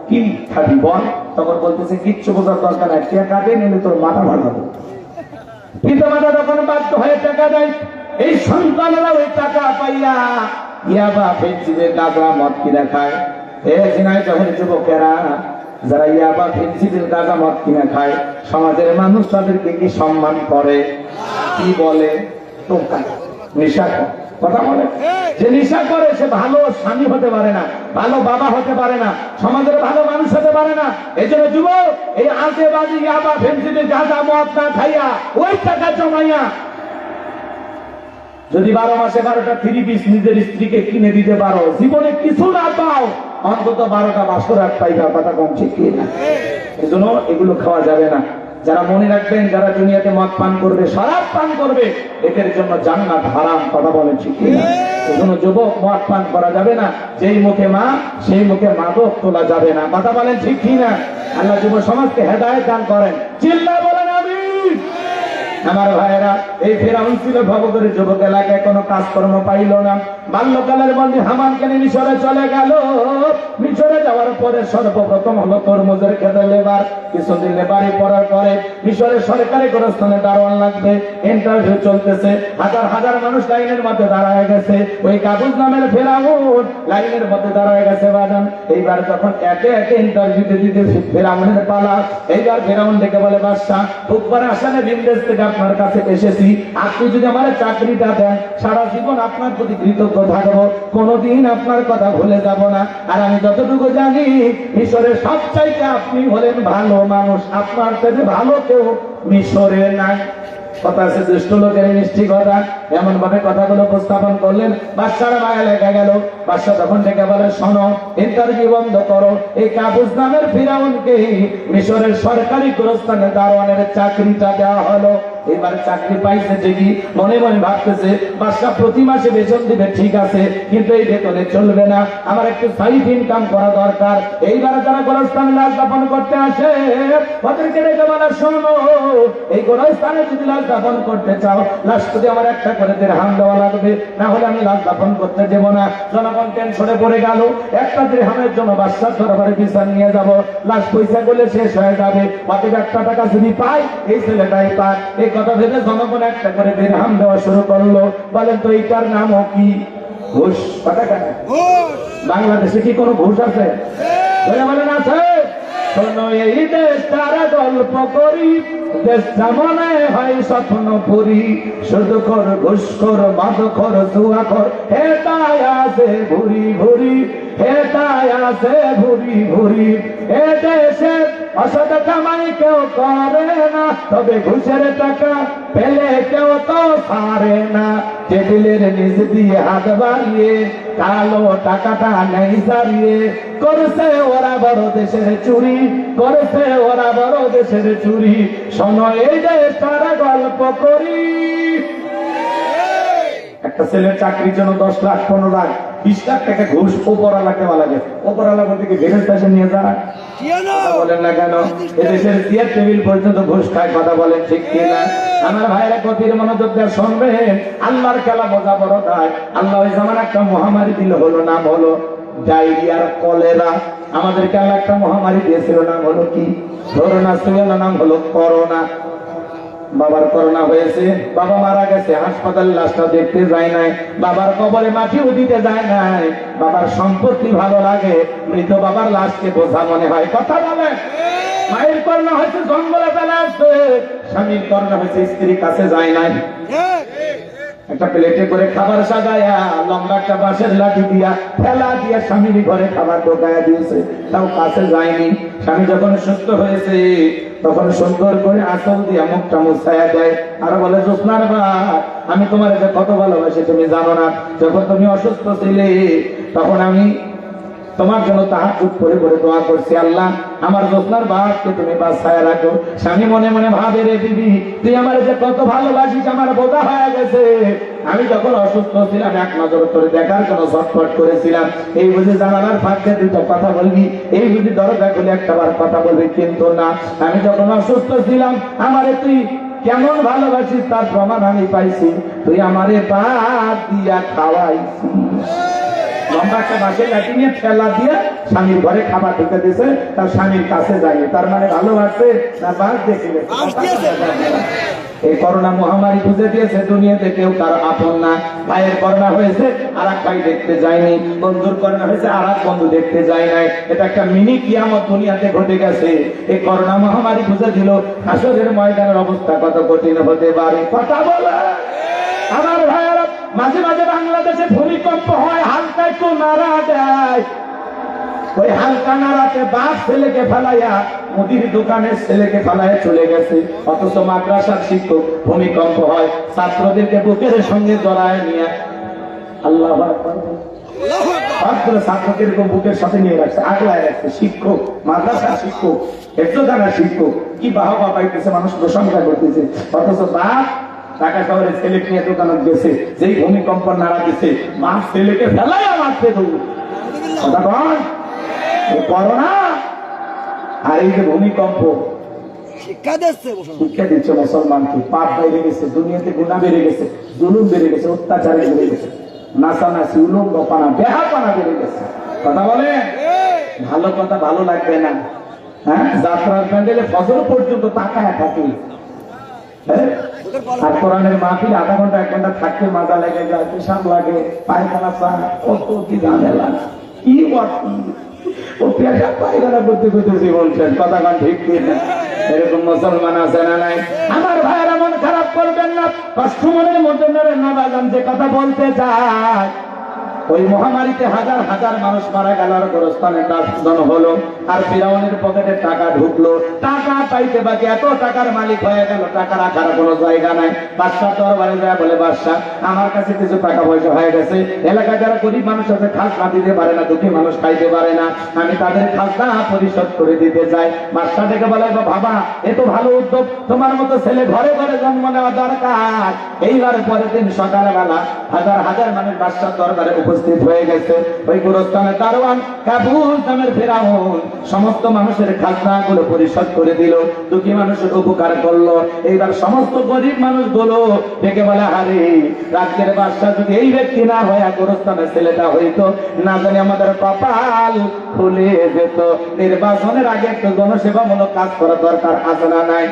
কি খাবি বল? তখন বলতেছে কিচ্ছু বোঝার দরকার নাই, টাকা দিয়ে নিলে তোর মাথা ভাঙাবো। পিতা মাতা তখন বাধ্য হয়ে টাকা দেয়। এই সন্তানেরা ওই টাকা পাইয়া ইয়াবা ফেন্সিদের গাঁজা মদ কিনা খায়। এ ঝিনাইদহের যুবকেরা যারা ইয়াবা ফেন্সিদের গাঁজা মদ কিনা খায়, সমাজের মানুষ তাদেরকে কি সম্মান করে? কি বলে? টোকা, নেশা কথা বলে। যে নেশা করে সে ভালো স্বামী হতে পারে না, ভালো বাবা হতে পারে না, সমাজের ভালো মানুষ হতে পারে না। এই জন্য যুবক, এই আজে বাজে ইয়াবা ফেন্সিদের গাঁজা মদ না খাইয়া ওই টাকা জমাইয়া যদি 12 মাসে 12টা 3 পিস নিজের স্ত্রীকে কিনে দিতে পারো, জীবনে কিছু না পাও, অন্তত 12টা বাসরাত পাইবা। কথা কম ঠিক কি না? এই জন্য এগুলো খাওয়া যাবে না। যারা মনে রাখবেন, যারা দুনিয়াতে মদ পান করবে, শরাব পান করবে, এদের জন্য জান্নাত হারাম। কথা বলেন ঠিক কি না? এই জন্য যুবক, মদ পান করা যাবে না। যেই মুখে মা, সেই মুখে মাদক তোলা যাবে না। কথা বলেন ঠিক কি না? আল্লাহ যুব সমাজকে হেদায়েত দান করেন। চিল্লা বলেন আমিন। আমার ভাইয়েরা, এই ফেরাউন ছিল ভবঘুরে যুবক, এলাকায় কোনো কাজকর্ম পাইল না। বাল্যকালের বন্দী হামানকে নিয়ে মিশরে চলে গেল। মিশরে যাওয়ার পরে সর্বপ্রথম হলো তরমুজের খেতে লেবার। কিছুদিন লেবারি পড়ার পরে মিশরের সরকারি গোরস্থানে দারোয়ান লাগবে, ইন্টারভিউ চলতেছে। হাজার হাজার মানুষ লাইনের মধ্যে দাঁড়ায় গেছে। ওই কাবুস নামের ফেরাউন লাইনের মধ্যে দাঁড়ায় গেছে বাজান। এইবার যখন একে একে ইন্টারভিউ দিতে ফেরাউনের পালা, এইবার ফেরাউন ডেকে বলে, বাদশা, উপরে আসানে বিন্দেশ থেকে আপনার কাছে এসেছি, আপনি যদি আমার চাকরিটা দেন, সারা জীবন আপনার প্রতি কৃতজ্ঞ থাকবো, কোনোদিন আপনার কথা ভুলে যাব না। আর আমি যতটুকু জানি, মিশরের সবচাইতে আপনি হলেন ভালো মানুষ, আপনার থেকে ভালো কেউ মিশরে নাই। কথা আছে, দুষ্ট লোকের মিষ্টি কথা। এমন ভাবে কথাগুলো উপস্থাপন করলেন, বাদশার মায়া লেগে গেল। বাদশা তখন ডেকে বলে, শোনো, ইন্টারভিউ বন্ধ করো। এই কাবুস নামের ফিরাউনকে মিশরের সরকারি গোরস্থানে দারোয়ানের চাকরিটা দেওয়া হলো। এবার চাকরি পাইছে ঠিকই, মনে মনে ভাবতেছে, বাদশা প্রতি মাসে বেতন দিবে ঠিক আছে, কিন্তু এই বেতনে চলবে না, আমার একটু সাইড ইনকাম করা দরকার। এইবার যারা গোরস্থানে লাশ দাফন করতে আসে, ওদেরকে ডেকে বলে, শোনো, এই গোরস্থানে যদি লাশ দাফন করতে চাও, লাশ যদি আমার একটা করে দিরহাম দেওয়া লাগবে, না হলে আমি লাশ দাফন করতে দেবো না। জনগণ টেনশনে পড়ে গেল। একটা দিরহামের জন্য বাদশার দরবারে বিচার নিয়ে যাব, লাশ পয়সা করলে শেষ হয়ে যাবে, বাকি 1 টাকা যদি পাই, এই ছেলেটাই পাক। এই কথা ভেবে জনগণ একটা করে দিরহাম দেওয়া শুরু করলো। বলেন তো এইটার নামও কি? ঘুষ। কথা কেন? বাংলাদেশে কি কোনো ঘুষ আছে? বলেন আছে? শোনো, এই দেশ তারা গল্প করি, দেশটা মনে হয় স্বপ্ন পুরি, শুধু কর ঘুষ কর, মদ কর, জুয়া কর, হেতায় আছে ভুরি ভুরি, হেতায় আছে ভুরি ভুরি। এ দেশে অসৎ কামাই কেউ করে না, তবে ঘুষের টাকা পেলে কেউ তো পারে না। টেবিলের নিচ দিয়ে হাত বাড়িয়ে কালো টাকাটা নেই সারিয়ে, করছে ওরা বড় দেশের চুরি, করছে ওরা বড় দেশের চুরি। শোনো, এই দেশ তারা গল্প করি। একটা ছেলের চাকরির জন্য 10 লাখ, 15 লাখ, 20 লাখ টাকা ঘুষ ওপরালা দেওয়া লাগে। ওপরালা বলতে কি ভেরত দেশে নিয়ে যারা? বলেন না কেন? এদেশের চেয়ার টেবিল পর্যন্ত ঘুষ খায়। কথা বলেন ঠিক কিনা? আমার ভাইরা গভীর মনোযোগ দিয়ে শুনবেন, আল্লাহর খেলা বোঝা বড় দায়। আল্লাহ ওই জামান একটা মহামারী দিল, হলো নাম হলো ডায়রিয়ার কলেরা। আমাদেরকে আল্লাহ একটা মহামারী দিয়েছিল, নাম হলো কি? করোনা ছিল না, নাম হলো করোনা। বাবার করোনা হয়েছে, বাবা মারা গেছে, হাসপাতালে লাশটা দেখতে যায় নাই, বাবার কবরে মাটিও দিতে যায় নাই। বাবার সম্পত্তি ভালো লাগে, মৃত বাবার লাশকে বোঝা মনে হয়। কথা বলে, মায়ের করোনা হয়েছে জঙ্গলে ফেলে আসছে, স্বামীর করোনা হয়েছে স্ত্রীর কাছে যায় নাই। একটা প্লেটে করে খাবার সাজায়া লম্বা একটা বাঁশের লাঠি দিয়া ফেলা দিয়া স্বামীর ঘরে খাবার ঢোকায়া দিয়েছে, তাও কাছে যায়নি। স্বামী যখন সুস্থ হয়েছে তখন সুন্দর করে আঁচল দিয়া মুখটা মুছায়া দেয় আর বলে, জোৎস্নার মা, আমি তোমার যে কত ভালোবাসি তুমি জানো না। যখন তুমি অসুস্থ ছিলে তখন আমি তোমার জন্য তাহাজ্জুদ করে করে দোয়া করছি, আল্লাহ আমার জোৎস্নার বাপকে তুমি বাঁচায়া রাখো। স্বামী মনে মনে ভাবে, রে বিবি, তুই আমার যে কত ভালোবাসিস আমার বোঝা হয়ে গেছে। আমি যখন অসুস্থ ছিলাম এক নজর করে দেখার জন্য ছটফট করেছিলাম, এই বুঝি জানালার ফাঁকে দুটো কথা বলবি, এই বুঝি দরজা খুলে একটাবার কথা বলবি, কিন্তু না, আমি যখন অসুস্থ ছিলাম আমারে তুই কেমন ভালোবাসিস তার প্রমাণ আমি পাইছি, তুই আমারে ভাত দিয়া খাওয়াইছিস। লম্বা একটা বাঁশের লাঠি নিয়ে ঠেলা দিয়ে স্বামীর ঘরে খাবার ঢুকে দিয়েছে, তার স্বামীর কাছে যায়নি। তার মানে ভালোবাসে না বাস দেখে এই করোনা মহামারী বুঝে দিয়েছে দুনিয়াতে কেউ কারো আপন না। ভাইয়ের করোনা হয়েছে আর এক ভাই দেখতে যায়নি, বন্ধুর করোনা হয়েছে আর এক বন্ধু দেখতে যায় নাই। এটা একটা মিনি কিয়ামত দুনিয়াতে ঘটে গেছে। এই করোনা মহামারী বুঝে দিল হাসরের ময়দানের অবস্থা কত কঠিন হতে পারে। কথা বলে আমার ভাইয়েরা, মাঝে মাঝে বাংলাদেশে ভূমিকম্প হয়, হালকা একটু নাড়া দেয়, ওই হালকা নাড়াতে বাপ ছেলেকে ফেলাইয়া মুদির দোকানের ছেলেকে ফেলাইয়া চলে গেছে। অথচ মাদ্রাসার শিক্ষক ভূমিকম্প হয় ছাত্রদেরকে বুকের সঙ্গে জড়ায় নিয়ে আল্লাহু আকবার, ছাত্রদেরকে বুকের সাথে নিয়ে রাখছে, আগলায় রাখছে। শিক্ষক, মাদ্রাসার শিক্ষক, হেফজখানার শিক্ষক, কি বাহবা পাইতেছে, মানুষ প্রশংসা করতেছে। অথচ বাপ ঢাকা শহরে ছেলেকে নিয়ে দোকানে গেছে, যেই ভূমিকম্প নাড়া দিছে মা ছেলেকে ফেলাইয়া মারতে দৌড়। কথা কন, করোনা আর এই যে ভূমিকম্প শিক্ষা দিচ্ছে মুসলমানকে। পাপ বেড়ে গেছে, দুনিয়াতে গুনাহ বেড়ে গেছে, জুলুম বেড়ে গেছে, অত্যাচার বেড়ে গেছে, নাচানাচি, উলঙ্গপানা, বেহাপানা বেড়ে গেছে। কথা বলে ভালো কথা ভালো লাগবে না। হ্যাঁ, যাত্রার প্যান্ডেলে ফজর পর্যন্ত তাকায় থাকি, আর কোরআনের মাহফিল আধা ঘন্টা 1 ঘন্টা থাকতে মাজা লেগে যায়, পেশাব লাগে, পায়খানা চায়, কত কি ঝামেলা, কি ও পেশাব পায়খানা করতে করতে জীবন শেষ। কথা গান ঠিক না? এরকম মুসলমান আছে না নাই? আমার ভাইয়েরা মন খারাপ করবেন না, কষ্ট মনের মধ্যে নেবেন না। বাজান যে কথা বলতে চায়, ওই মহামারীতে হাজার হাজার মানুষ মারা গেল, আর গোরস্থানে দাফন হলো, আর ফিরাউনের পকেটে টাকা ঢুকলো, টাকা পাইতে বাকি এত টাকার মালিক হয়ে গেল, টাকা রাখার কোনো জায়গা নাই। বাদশাহ দরবারে যায় বলে, বাদশাহ আমার কাছে কিছু টাকা পয়সা হয়ে গেছে, এলাকায় যারা গরিব মানুষ আছে খাজনা দিতে পারে না, দুঃখী মানুষ খাইতে পারে না, আমি তাদের খাজনা পরিশোধ করে দিতে চাই। বাদশাহ ডেকে বলে, বাবা এ তো ভালো উদ্যোগ, তোমার মতো ছেলে ঘরে ঘরে জন্ম নেওয়া দরকার। এইবার পরের দিন সকালবেলা হাজার হাজার মানুষ বাদশাহ দরবারে উপস্থিত হয়ে গেছে। ওই গোরস্থানের দারোয়ান কাবুল নামের ফেরাউন সমস্ত মানুষের খাজনাগুলো পরিশোধ করে দিল, দুঃখী মানুষের উপকার করলো। এইবার সমস্ত গরিব মানুষগুলো ডেকে বলে, আরে রাজ্যের বাদশাহ যদি এই ব্যক্তি না হয়, গোরস্থানের ছেলেটা হইতো, না জানি আমাদের কপাল খুলে যেত। নির্বাচনের আগে একটু জনসেবামূলক কাজ করা দরকার আছে না নাই?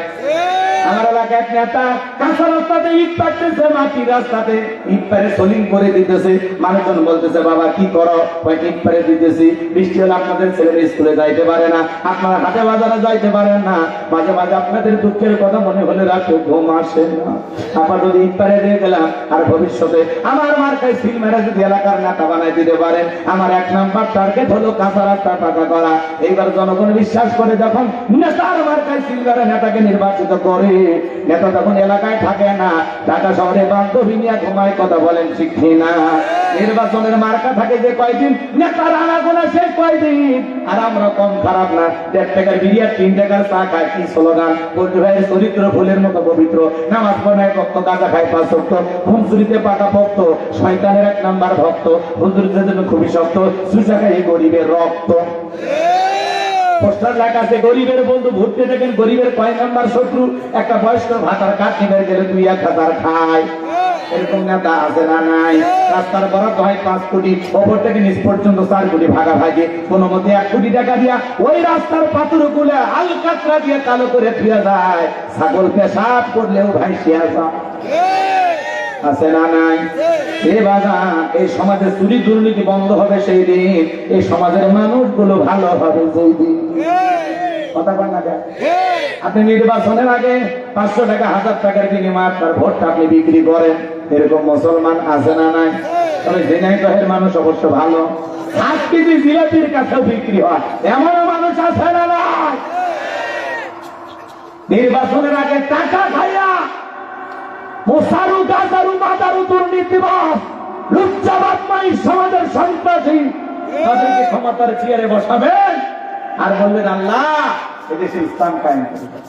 আমার এলাকায় নেতা কাঁচা রাস্তাতে ইট পাঠতেছে, মাটির রাস্তাতে ইট পারে সোলিং করে দিতেছে। মানুষজন বলতেছে, বাবা কি করো? ইট পারে দিতেছি, বৃষ্টি হলে আপনাদের ছেলেরা স্কুলে যাইতে পারে না, আপনারা হাটে বাজারে যাইতে পারেন না, মাঝে মাঝে আপনাদের দুঃখের কথা মনে হলে রাতে ঘুম আসে না। আবার যদি ইট পারে দিয়ে গেলাম, আর ভবিষ্যতে আমার মার্কায় সিল মেরে যদি এলাকার নেতা বানাই দিতে পারেন, আমার 1 নাম্বার টার্গেট হলো কাঁচা রাস্তা পাকা করা। এইবার জনগণ বিশ্বাস করে, যখন নেতার মার্কায় সিল মেরে নেতাকে নির্বাচিত করে, নেতা তখন এলাকায় থাকে না, ঢাকা শহরে বান্ধবী নিয়ে ঘুমায়। কথা বলেন ঠিক না? নির্বাচনের মার্কা থাকে যে কয়দিন, নেতার আনাগোনা সেই কয়দিন। আর আমরা কম খারাপ না, 1.5 টাকার বিরিয়ার 3 টাকার চা খায়। কি স্লোগান? বলতে ভাইয়ের চরিত্র ফুলের মতো পবিত্র, নামাজ পড়ায় ভক্ত, গাঁজা খায় 5 ওয়াক্ত, হুমচুরিতে পাকা ভক্ত, শয়তানের 1 নাম্বার ভক্ত, হুজুরের জন্য খুবই শক্ত, সুজা খায় গরিবের রক্ত। পোস্টার লেখা আছে, গরিবের বন্ধু ভুটতে দেখেন, গরিবের কয় নাম্বার শত্রু। একটা বয়স্ক ভাতার কাঠ নিবে গেলে 2-1000 খায়। এরকম নেতা আছে না নাই? রাস্তার বরাদ্দ হয় 5 কোটি, ওপর থেকে নিচ পর্যন্ত 4 কোটি ভাগাভাগি, কোনো মতে 1 কোটি টাকা দিয়া ওই রাস্তার পাথর গুলা আলকাতরা দিয়ে কালো করে ফিরে যায়। ছাগল পেশাব করলেও ভাই শিয়া যায়, আছে না নাই? এই সমাজে চুরি দুর্নীতি বন্ধ হবে সেই দিন, এই সমাজের মানুষগুলো ভালো হবে সেই দিন। কথা বল না? আপনি নির্বাচনের আগে 500 টাকা 1000 টাকার বিনিময়ে আপনার ভোটটা আপনি বিক্রি করেন, এরকম মুসলমান আছে না নাই? তবে ঝিনাইদহের মানুষ অবশ্য ভালো, 7 কেজি জিলাপির কাছেও বিক্রি হয় এমনও মানুষ আছে না নাই? নির্বাচনের আগে টাকা খাইয়া মোসারু গাজারু মাদারু দুর্নীতিবাজ লুচ্চাবাদময় সমাজের সন্ত্রাসী তাদেরকে ক্ষমতার চেয়ারে বসাবেন আর বলবেন আল্লাহ এদেশে ইসলাম কায়েম করবেন।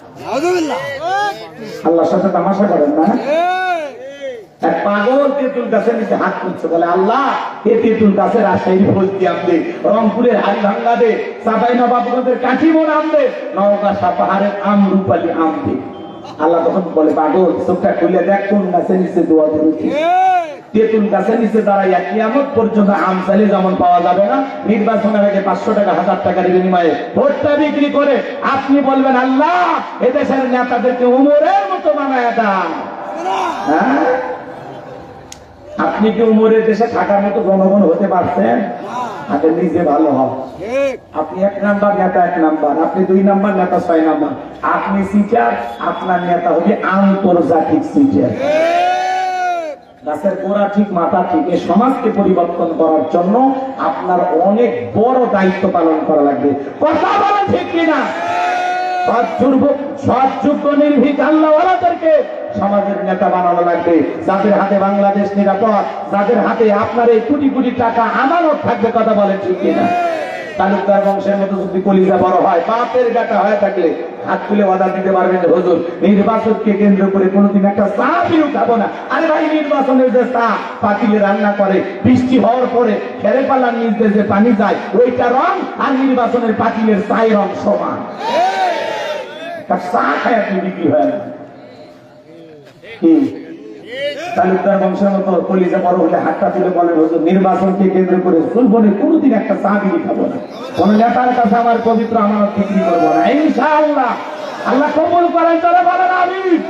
আল্লাহর সাথে তামাশা করেন না? এক পাগল তেঁতুল গাছের নিচে হাত তুলছে, বলে আল্লাহ এই তেঁতুল গাছের রাজশাহীর ফজলি আম দে, রংপুরের হাড়িভাঙ্গা দে, চাঁপাই নবাবগঞ্জের কাঠিমোর আম দে, নওগাঁ সাপাহারের আম রূপালী আম দে। আল্লাহ তখন বলে পাগল চোখটা খুলে দেখ কোন গাছের নিচে দোয়া করেছি। তেঁতুল গাছের নিচে দাঁড়াইয়া কিয়ামত পর্যন্ত আম চাইলে যেমন পাওয়া যাবে না, নির্বাচনের আগে 500 টাকা 1000 টাকার বিনিময়ে ভোটটা বিক্রি করে আপনি বলবেন আল্লাহ এদেশের নেতাদেরকে উমরের মতো বানায় দাও। হ্যাঁ, আপনি কি উমরের দেশে থাকার মতো জনগণ হতে পারছেন? আগে নিজে ভালো হন। আপনি 1 নাম্বার নেতা 1 নাম্বার, আপনি 2 নাম্বার নেতা 6 নাম্বার, আপনি সিটার, আপনার নেতা হবে আন্তর্জাতিক সিটার। গাছের গোড়া ঠিক মাথা ঠিক, এই সমাজকে পরিবর্তন করার জন্য আপনার অনেক বড় দায়িত্ব পালন করা লাগবে। কথা বলা ঠিক কিনা? সৎযোগ্য নির্ভীক আল্লাহওয়ালাদেরকে সমাজের নেতা বানানো লাগবে, যাদের হাতে বাংলাদেশ নিরাপদ, যাদের হাতে আপনার এই কোটি কোটি টাকা আমানত থাকবে। কথা বলেন ঠিক কিনা? তালুকদার বংশের মতো যদি কলিজা বড় হয়, বাপের বেটা হয়ে থাকলে হাত তুলে অর্ডার দিতে পারবেন যে হুজুর নির্বাচনকে কেন্দ্র করে কোনোদিন একটা চা পিউ খাবো না। আরে ভাই নির্বাচনের যে চা পাতিলে রান্না করে বৃষ্টি হওয়ার পরে খেরে পালার নিচ দিয়ে যে পানি যায় ওইটা রং আর নির্বাচনের পাতিলের চায়ের রং সমান। চা খায় আপনি বিক্রি হয় না। তালুকদার বংশের মতো কলিজা বড় হলে হাতটা তুলে বলেন হুজুর নির্বাচনকে কেন্দ্র করে চলবনে কোনোদিন একটা চা বিক্রি খাবো না, কোন নেতার কাছে আমার পবিত্র আমানত বিক্রি করবো না। ইনশাআল্লাহ আল্লাহ কবুল করেন। চলে বলেন আমিন।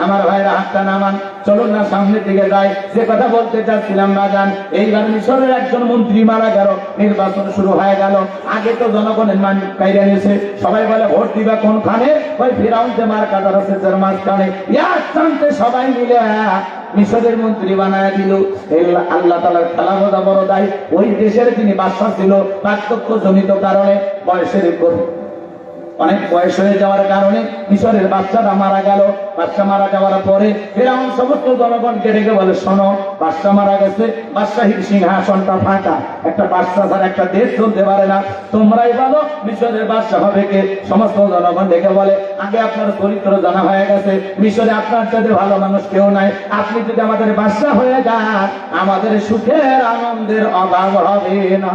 আমার ভাইরা হাতটা নামান, চলুন না সামনের দিকে যাই। যে কথা বলতে চাচ্ছিলাম বাজান, এইবার মিশরের একজন মন্ত্রী মারা গেল, নির্বাচন শুরু হয়ে গেল। আগে তো জনগণের মান কাইরা নিয়েছে, সবাই বলে ভোট দিবা কোনখানে? ওই ফিরাউনতে মার কাটার আছে তার মাঝখানে। এক চান্সে সবাই মিলে মিশরের মন্ত্রী বানায় দিল। আল্লাহ তাআলার খেলা বোঝা বড় দায়। ওই দেশের যিনি বাদশা ছিল বার্ধক্য জনিত কারণে বয়সের অনেক বয়স হয়ে যাওয়ার কারণে মিশরের বাচ্চাটা মারা গেল। বাচ্চা মারা যাওয়ার পরে ফিরআউন সমস্ত জনগণকে ডেকে বলে শোনো, বাচ্চা মারা গেছে, বাদশাহীর সিংহাসনটা ফাঁকা, একটা বাচ্চা ছাড়া একটা দেশ চলতে পারে না, তোমরাই বলো মিশরের বাদশা হবে কে? সমস্ত জনগণ ডেকে বলে আগে আপনার চরিত্র জানা হয়ে গেছে, মিশরে আপনার সাথে ভালো মানুষ কেউ নাই, আপনি যদি আমাদের বাদশা হয়ে যান আমাদের সুখের আনন্দের অভাব হবে না।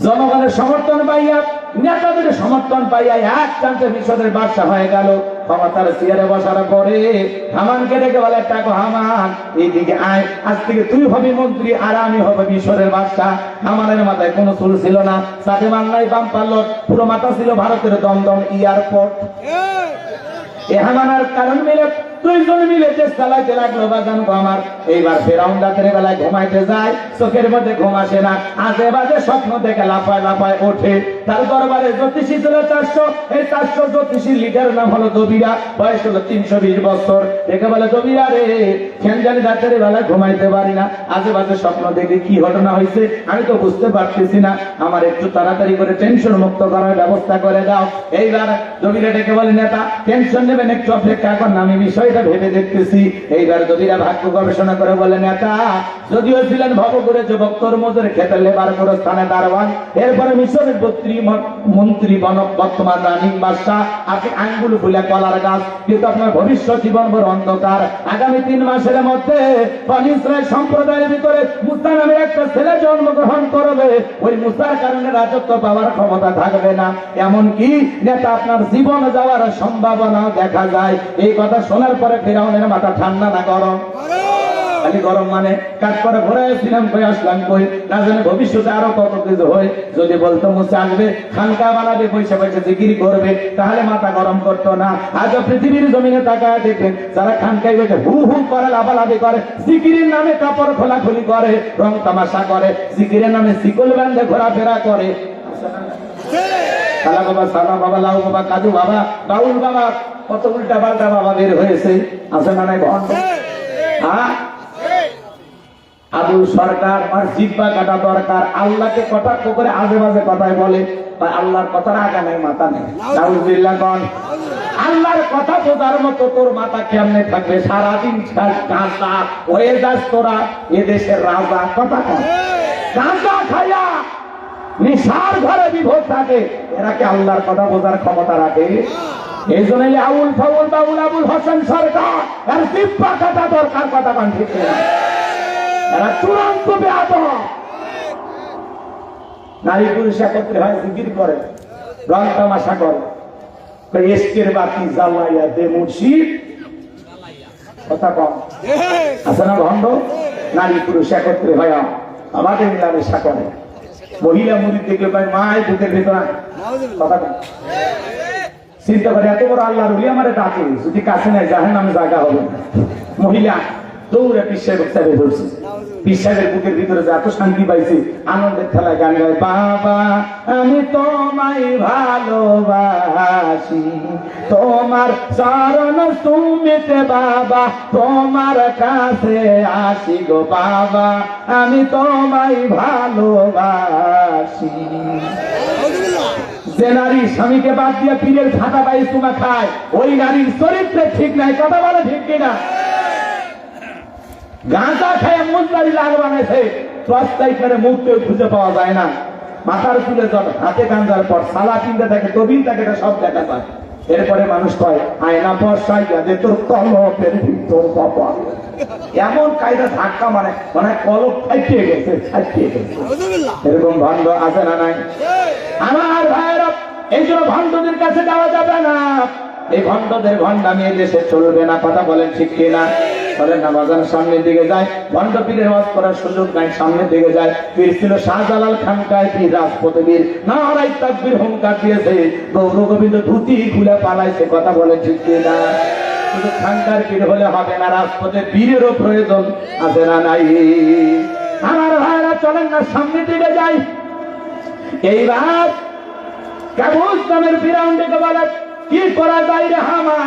জনগণের সমর্থন পাইয়া, নেতাদের সমর্থন পাইয়া এক চান্সে মিশরের বাদশা হয়ে গেল। ক্ষমতার চেয়ারে বসার পরে হামানকে ডেকে বলে টাকা হামান এইদিকে আয়, আজ থেকে তুই হবি মন্ত্রী আর আমি হবে মিশরের বাদশা। হামানের মাথায় কোনো চুল ছিল না, সাথে বাংলায় বাম পাল্লট, পুরো মাথা ছিল ভারতের দমদম এয়ারপোর্ট। এ হামানার কারণ মিলে 2 জন মিলে চেষ্টা চালাইতে লাগলো বাজান আমার। এইবার ফেরাউন রাতের বেলায় ঘুমাইতে যায়, চোখের মধ্যে ঘুম আসে না, আজে বাজে স্বপ্ন দেখে লাফায় লাফায় ওঠে। তার দরবারে জ্যোতিষী ছিল 400, এই 400 জ্যোতিষীর লিডার নাম হলো দবিরা, বয়স হলো 320 বছর। দেখে বলে দবিরা রে, কেন জানি রাতের বেলায় ঘুমাইতে পারি না, আজে বাজে স্বপ্ন দেখে কি ঘটনা হয়েছে আমি তো বুঝতে পারতেছি না, আমার একটু তাড়াতাড়ি করে টেনশন মুক্ত করার ব্যবস্থা করে দাও। এইবার দবিরা ডেকে বলে নেতা টেনশন নেবেন, একটু অপেক্ষা করেন, আমি বিষয়টা ভেবে দেখতেছি। এইবার দবিরা ভাগ্য গবেষণা করে বলে নেতা যদিও ছিলেন ভবঘুরে যুবক, তরমুজের খেতে লেবার করে স্থানে দারোয়ান, এরপরে মিশরের মন্ত্রী বর্তমান রানিং বাদশা, আপনি আঙ্গুল ফুলে কলার গাছ, কিন্তু আপনার ভবিষ্যৎ জীবন বড় অন্ধকার। আগামী 3 মাসের মধ্যে বনী ইসরাইল সম্প্রদায়ের ভিতরে মুসা নামের একটা ছেলে জন্মগ্রহণ করবে, ওই মুসার কারণে রাজত্ব পাওয়ার ক্ষমতা থাকবে না, এমনকি নেতা আপনার জীবন যাওয়ার সম্ভাবনা দেখা যায়। এই কথা শোনার পরে ফিরআউনের মাথা ঠান্ডা না গরম? খালি গরম মানে কাজ করে ঘুরে আসছিলাম কই আসলাম কই, না জানি ভবিষ্যতে আরো কত কিছু হয়। যদি বলতো মুসা আসবে খানকা বানাবে পয়সা পয়সা জিকির করবে তাহলে মাথা গরম করতো না। আজ পৃথিবীর জমিনে তাকায় দেখেন যারা খানকায় বসে হু হু করে লাফালাফি করে, জিকিরের নামে কাপড় খোলাখুলি করে, রং তামাশা করে, জিকিরের নামে শিকল বাঁধে ঘোরাফেরা করে, সালা বাবা, সালা বাবা, লাউ বাবা, কাজু বাবা, বাউল বাবা, কত উল্টা পাল্টা বাবা বের হয়েছে, আছে না নাই? হ্যাঁ, আবুল সরকার আর জিব্বা কাটা দরকার। আল্লাহকে কটাক্ষ করে আজে বাজে কথাই বলে, আল্লাহর কথার আগা নেই মাথা নেই। নাউজুবিল্লাহ কোন আল্লাহর কথা বোঝার মতো তোর মাথা কেমনে থাকবে? সারাদিন গাঁজা হয়ে যাস তোরা, এদেশের রাজা। কথা কন, গাঁজা খাইয়া নিশার ঘরে বিভোর থাকে, এরা কি আল্লাহর কথা বোঝার ক্ষমতা রাখে? এই জন্য আউল ফাউল বাবুল আবুল হোসেন সরকার আর জিব্বা কাটা দরকার। কথা কন ঠিক না? এরা চূড়ান্ত বেয়াদব। নারী পুরুষ একত্রে হয়, জিকির করে, রং তামাশা করে, এসকের বাতি জ্বালাইয়া দে মুর্শিদ। কথা কম আছে না? ভণ্ড নারী পুরুষ একত্রে হয় আমাদের মিলামেশা করে। মহিলা মুড়ি দেখলে পাই মায়ের বুকের ভেতর। কথা কম চিন্তা করে, এত বড় আল্লাহর ওলি আমারে ডাকে, যদি কাছে নাই জাহান্নামে জায়গা হবে। মহিলা দৌড়ে পীর সাহেবের চাপে ধরছে। পীর সাহেবের বুকের ভিতরে যে এত শান্তি পাইছে, আনন্দের খেলায় গান গায়, বাবা আমি তোমায় ভালোবাসি, তোমার চরণ সুমিতে বাবা তোমার কাছে আসি গো বাবা, আমি তোমায় ভালোবাসি। যে নারী স্বামীকে বাদ দিয়ে পীরের ছাতা পাই চুমা খায়, ওই নারীর চরিত্রে ঠিক নাই। কথা বলে ঠিক কিনা? গাঁজা খায় মুজদারি লাগ বানাইছে, রাস্তায় করে মুখতে খুঁজে পাওয়া যায় না। মাথার চুলে যত হাতে গাঞ্জার পর সালা কিনতে থাকে, তবিন তাকে সব দেখা পায়। এরপরে মানুষ কয় আয়না বর্ষায় যাতে তোর কলপের ভিতর বাবা, এমন কায়দা ধাক্কা মানে মানে কলপ ফাইটিয়ে গেছে, ফাইটিয়ে গেছে। এরকম ভণ্ড আছে না নাই? আমার ভাইয়েরা, এই জন্য ভণ্ডদের কাছে যাওয়া যাবে না। এই ভণ্ডদের ভণ্ডামি এই দেশে চলবে না। কথা বলেন ঠিক কিনা? বলেন না? বাজার সামনের দিকে যায়, ভণ্ড পীরের ওয়াজ করার সুযোগ নাই, সামনের দিকে যায়। পীর ছিল শাহজালাল খানকায়, পীর রাজপথে বীর নারাই তাকবীর হুঙ্কার দিয়েছে, গৌর গোবিন্দ ধুতি খুলে পালাইছে। কথা বলেন ঠিক কিনা? শুধু খানকার পীর হলে হবে না, রাজপথে বীরেরও প্রয়োজন আছে না নাই? আমার ভাইরা চলেন না সামনের দিকে যাই। এইবার কাবুস নামের ফিরাউন ডেকে বলে, কি করা যায় রে হামা?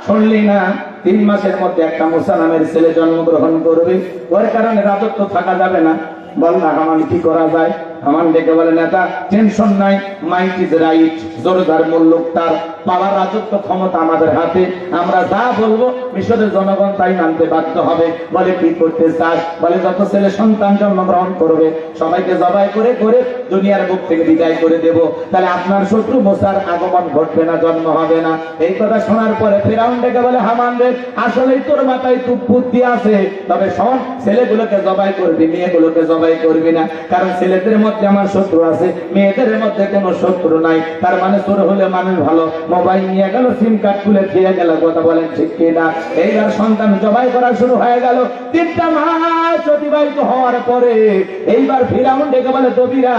শুনলি না 3 মাসের মধ্যে একটা মুসা নামের ছেলে জন্মগ্রহণ করবে, ওর কারণে রাজত্ব থাকা যাবে না। বল না হামান কি করা যায়? হামান ডেকে বলে, নেতা টেনশন নাই, মাইট ইজ রাইট, জোরদার মুল্লুক তার পাওয়ার রাজত্ব ক্ষমতা আমাদের হাতে, আমরা যা বলবো মিশরের জনগণ তাই মানতে বাধ্য হবে। বলে কি করতে চাস? বলে যত ছেলে সন্তান জন্মগ্রহণ করবে সবাইকে জবাই করে করে দুনিয়ার বুক থেকে বিদায় করে দেব, তাহলে আপনার শত্রু মুসার আগমন ঘটবে না, জন্ম হবে না। এই কথা শোনার পরে ফিরাউন ডেকে বলে, হামান রে আসলেই তোর মাথায় খুব বুদ্ধি আছে, তবে শোন, ছেলেগুলোকে জবাই করবি, মেয়েগুলোকে জবাই করবি না, কারণ ছেলেদের মধ্যে আমার শত্রু আছে, মেয়েদের মধ্যে কোনো শত্রু নাই। তার মানে তোর হলে মানুষ ভালো, মোবাইল নিয়ে গেল, সিম কার্ড খুলে খেয়ে গেল। কথা বলেন ঠিক কিনা? এইবার সন্তান জবাই করা শুরু হয়ে গেল। 3টা মাস অতিবাহিত হওয়ার পরে এইবার ফিরাউন ডেকে বলে, দবিরা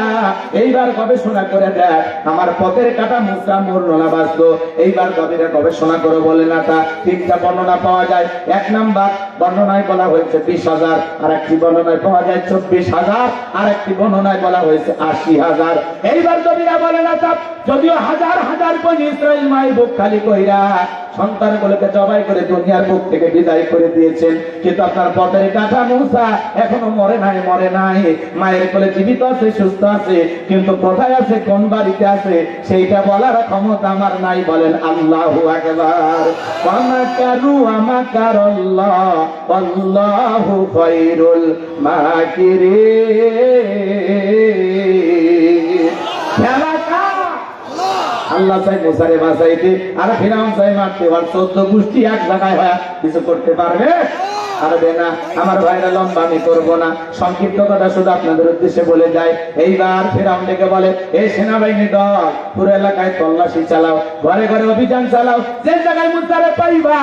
এইবার গবেষণা করে দেখ আমার পথের কাটা মুসা মরল না বাঁচলো। এইবার দবিরা গবেষণা করে বলে না তা 3টা বর্ণনা পাওয়া যায়। 1 নাম্বার বর্ণনায় বলা হয়েছে 20,000, আর একটি বর্ণনায় পাওয়া যায় 24,000, আর একটি বর্ণনায় বলা হয়েছে 80,000। এইবার দবিরা বলে না তা যদিও হাজার হাজার বনি ইসরাইল মায়ের বুক খালি কইরা সন্তানগুলোকে জবাই করে দুনিয়ার বুক থেকে বিদায় করে দিয়েছেন, কিন্তু আপনার পথের কাটা মুসা এখনো মরে নাই, মরে নাই, মায়ের কোলে জীবিত আছে, সুস্থ আছে, কিন্তু কোথায় আছে, কোন বাড়িতে আছে, সেইটা বলার ক্ষমতা আমার নাই। বলেন আল্লাহু আকবার। ওয়ামাকারু ওয়ামাকারাল্লাহ আল্লাহু খায়রুল মাকিরিন। আল্লাহ চাই মুসারে বাঁচাইতে, আর ফিরাউন চাই মারতে, আর 14 গোষ্ঠী এক জায়গায় হয় কিছু করতে পারবে? পারবে না। আমার ভাইরা লম্বা আমি করবো না, সংক্ষিপ্ত কথা শুধু আপনাদের উদ্দেশ্যে বলে যায়। এইবার ফিরাউন ডেকে বলে, এই সেনাবাহিনী দল পুরো এলাকায় তল্লাশি চালাও, ঘরে ঘরে অভিযান চালাও, যে জায়গায় মুসারে পাইবা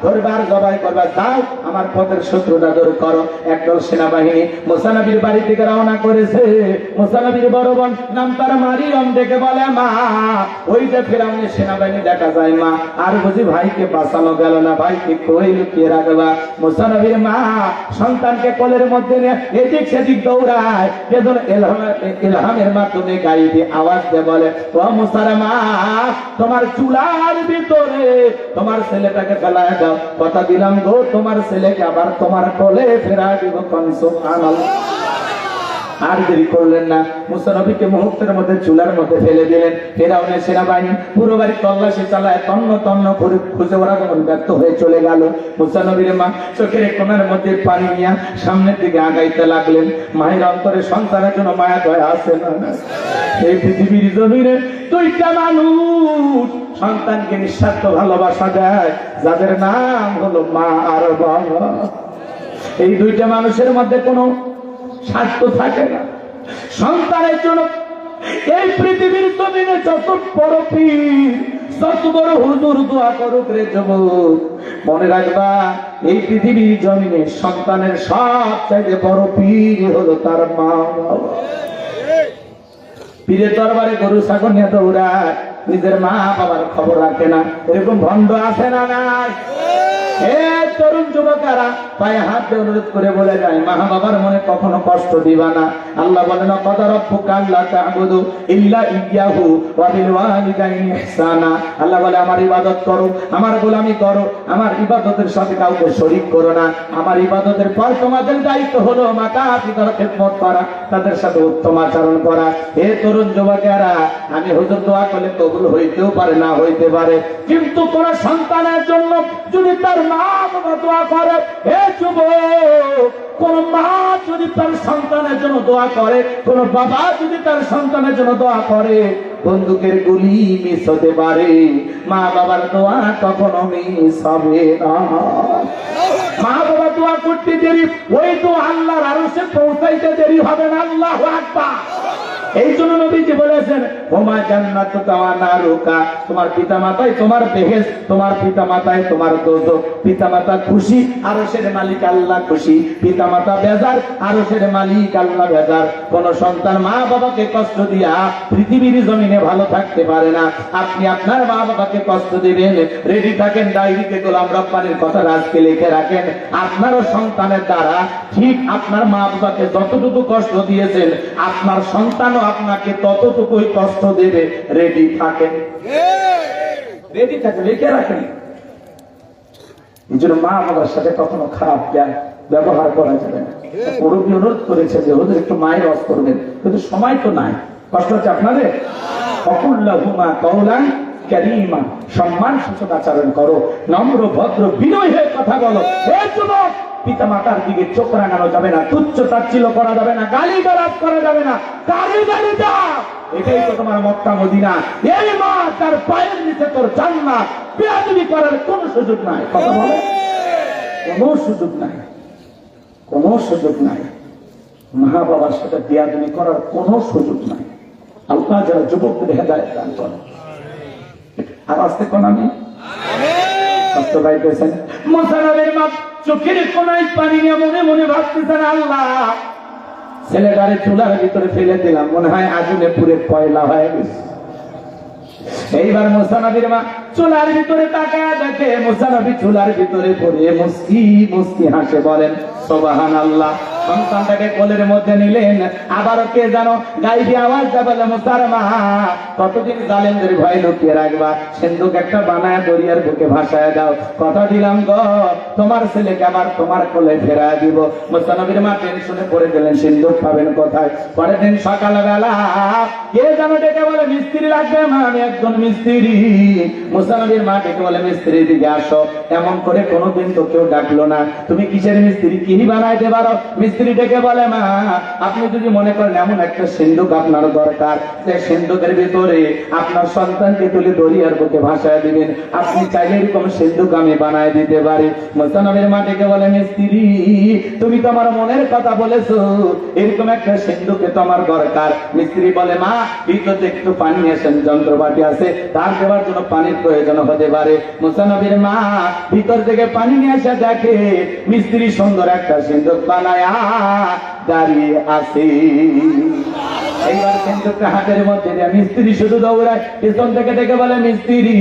ধরবার জবাই করবা, যাও আমার পথের শত্রুতা দূর করো। একদল সেনাবাহিনী মুসা নবীর বাড়ি থেকে রওনা করেছে। মুসা নবীর বড় বোন নাম তার মারিয়ম ডেকে বলে, মা ওই যে ফিরাউনের সেনাবাহিনী দেখা যায় মা, আর বুঝি ভাইকে বাঁচানো গেল না, ভাইকে কই লুকিয়ে রাখবা? মুসা নবীর মা সন্তানকে কোলের মধ্যে নিয়ে এদিক সেদিক দৌড়ায়, এজন্য ইলহামের মাধ্যমে গায়ে দিয়ে আওয়াজ দিয়ে বলে, ও মুসার মা, তোমার চুলার ভিতরে তোমার ছেলেটাকে ফেলায় দাও, কথা দিলাম গো তোমার ছেলেকে আবার তোমার কোলে ফেরা দিব। সুবহানাল্লাহ। আর দেরি করলেন না, মুসা নবীকে মুহূর্তের মধ্যে চুলার মধ্যে ফেলে দিলেন। ফেরাউনের সেনাবাহিনী পুরো বাড়ি তল্লাশি চালায়, তন্ন তন্ন করে খুঁজে ওরা যখন ব্যর্থ হয়ে চলে গেল, মুসা নবীর মা চোখের কোণার মধ্যে পানি নিয়ে সামনের দিকে আগাইতে লাগলেন। মায়ের অন্তরে সন্তানের জন্য মায়া দয়া আছে না? এই পৃথিবীর জমিনে দুইটা মানুষ সন্তানকে নিঃস্বার্থ ভালোবাসা দেয়, যাদের নাম হলো মা আর বাবা। এই দুইটা মানুষের মধ্যে কোনো স্বার্থ থাকে না। সন্তানের জন্য এই পৃথিবীর জমিনে যত বড় পীর, যত বড় হুজুর দোয়া করুক রে যুবক, মনে রাখবা এই পৃথিবীর জমিনে সন্তানের সবচাইতে বড় পীর হলো তার মা বাবা। পীরের দরবারে গরু ছাগল নিয়ে দৌড়ায়, নিজের মা বাবার খবর রাখে না। এরকম ভণ্ড আছে না নাই? তরুণ যুবকেরা পায়ে হাত দিয়ে অনুরোধ করে বলে যায়, মা বাবার মনে কখনো কষ্ট দিবা না। আল্লাহ বলেন, ক্বাদা রাব্বুকা আল্লা তা'বুদু ইল্লা ইয়্যাহু ওয়া বিল ওয়ালিদাইনি ইহসানা। আল্লাহ বলে, আমার ইবাদত করো, আমার গোলামি করো, আমার ইবাদতের সাথে কাউকে শরীক করো না। আমার ইবাদতের পর তোমাদের দায়িত্ব হলো মাতা পিতার খেদমত করা, তাদের সাথে উত্তম আচরণ করা। হে তরুণ যুবকেরা, আমি হুজুর দোয়া করলে কবুল হইতেও পারে, না হইতে পারে, কিন্তু কোন সন্তানের জন্য যদি তার মা বাবা দোয়া করে, হে যুবক, কোন মা যদি তার সন্তানের জন্য দোয়া করে, কোন বাবা যদি তার সন্তানের জন্য দোয়া করে, বন্দুকের গুলি মিস হতে পারে, মা বাবার দোয়া কখনো মিস হবে না। মা বাবা দোয়া করতে দেরি, ওই তো আল্লাহর আরশে পৌঁছাইতে দেরি হবে না। আল্লাহু আকবার। এই জন্য নবীজি বলেছেন, ওমা জান্নাতুকা ওয়া নারুকা, তোমার পিতা মাতাই তোমার বেহেশত, তোমার পিতা মাতাই তোমার দোজখ। পিতা মাতা খুশি, আরশের মালিক আল্লাহ খুশি। পিতা মাতা বেজার, আরশের মালিক আল্লাহ বেজার। কোন সন্তান মা বাবাকে কষ্ট দিয়া পৃথিবীর জমিনে ভালো থাকতে পারে না। আপনি আপনার মা বাবাকে কষ্ট দিবেন, রেডি থাকেন, ডায়েরিতে গোলাম রব্বানির কথা আজকে লিখে রাখেন। আপনারও সন্তানের দ্বারা ঠিক আপনার মা বাবাকে যতটুকু কষ্ট দিয়েছেন, আপনার সন্তানও আপনাকে ততটুকুই কষ্ট দেবে। রেডি থাকেন, রেডি থাকেন, লিখে রাখেন। এই জন্য মা বাবার সাথে কখনো খারাপ ব্যবহার করা যাবে না। মুরব্বী অনুরোধ করেছে যে হুজুর একটু মায়ের ওয়াজ করবেন, কিন্তু সময় তো নাই। কষ্ট হচ্ছে আপনাদের? অকুল্লাহুমা কওলান কারীমা, সম্মান সূচক আচরণ করো, নম্র ভদ্র বিনয় হয়ে কথা বলো। হে যুবক, পিতা মাতার দিকে চোখ রাঙানো যাবে না, তুচ্ছ তাচ্ছিল্য করা যাবে না, গালি গালাজ করা যাবে না, গালি গালি দাও। এটাই তো তোমার মক্কা মদিনা। এই মা তার পায়ের নিচে তোর জান্নাত। বেয়াদবি করার কোনো সুযোগ নাই। কথা বলে, কোনো সুযোগ নাই, কোনো সুযোগ নাই। মা বাবার সাথে বেয়াদবি করার কোনো সুযোগ নাই। আল্লাহ যারা যুবকদের হেদায়েত দান করেন। আর আসতে কোন আমি কষ্ট পাইতেছেন। মুসা নবীর মা চোখের কোনায় পানি নিয়ে মনে মনে ভাবতেছেন, আল্লাহ ছেলেটারে চুলার ভিতরে ফেলে দিলাম, মনে হয় আগুনে পুড়ে কয়লা হয়ে গেছে। এইবার মুসা নবীর মা চুলার ভিতরে তাকায় দেখে মুসা নবী চুলার ভিতরে পড়ে মুস্কি মুস্কি হাসে, বলেন সুবহানাল্লাহ। সন্তানটাকে কোলের মধ্যে নিলেন। আবারও কে জানো গাইবি আওয়াজ দেয়, বলে মুসার মা, কতদিন জালেমদের ভয় লুকিয়ে রাখবা? সিন্ধুক একটা বানায় দরিয়ার বুকে ভাসায় দাও, কথা দিলাম গো তোমার ছেলেকে আবার তোমার কোলে ফেরায় দিব। মুসা নবীর মা টেনশনে পড়ে গেলেন, সিন্ধুক পাবেন কোথায়? পরের দিন সকালবেলা কে যেন ডেকে বলে, মিস্ত্রি লাগবে মা, আমি একজন মিস্ত্রি। মুসা নবীর মা ডেকে বলে, মিস্ত্রি দিকে আসো। এমন করে কোনোদিন তো কেউ ডাকলো না। তুমি কিসের মিস্ত্রি, কি বানাইতে পারো? মিস্ত্রি ডেকে বলে, মা আপনি যদি মনে করেন এমন একটা সিন্ধুক আপনার দরকার, যে সিন্ধুকের ভিতরে আপনার সন্তানকে তুলে দরিয়ার বুকে ভাসায় দিবেন, আপনি চাইলে এরকম সিন্ধুক আমি বানায় দিতে পারি। মুসা নবীর মা ডেকে বলে, মিস্ত্রি তুমি তো আমার মনের কথা বলেছো, এরকম একটা সিন্ধুকে তো আমার দরকার। মিস্ত্রি বলে, মা ভিতরে একটু পানি আসেন, যন্ত্রপাতি আছে, তার দেওয়ার জন্য পানির প্রয়োজন হতে পারে। মুসা নবীর মা ভিতর থেকে পানি নিয়ে আসে, দেখে মিস্ত্রি সুন্দর একটা সিন্ধুক বানায়া দাঁড়িয়ে আছে। এইবার সিন্ধুকটা হাতের মধ্যে দিয়ে মিস্ত্রি শুধু দৌড়ায়, পিছন থেকে ডেকে বলে, মিস্ত্রি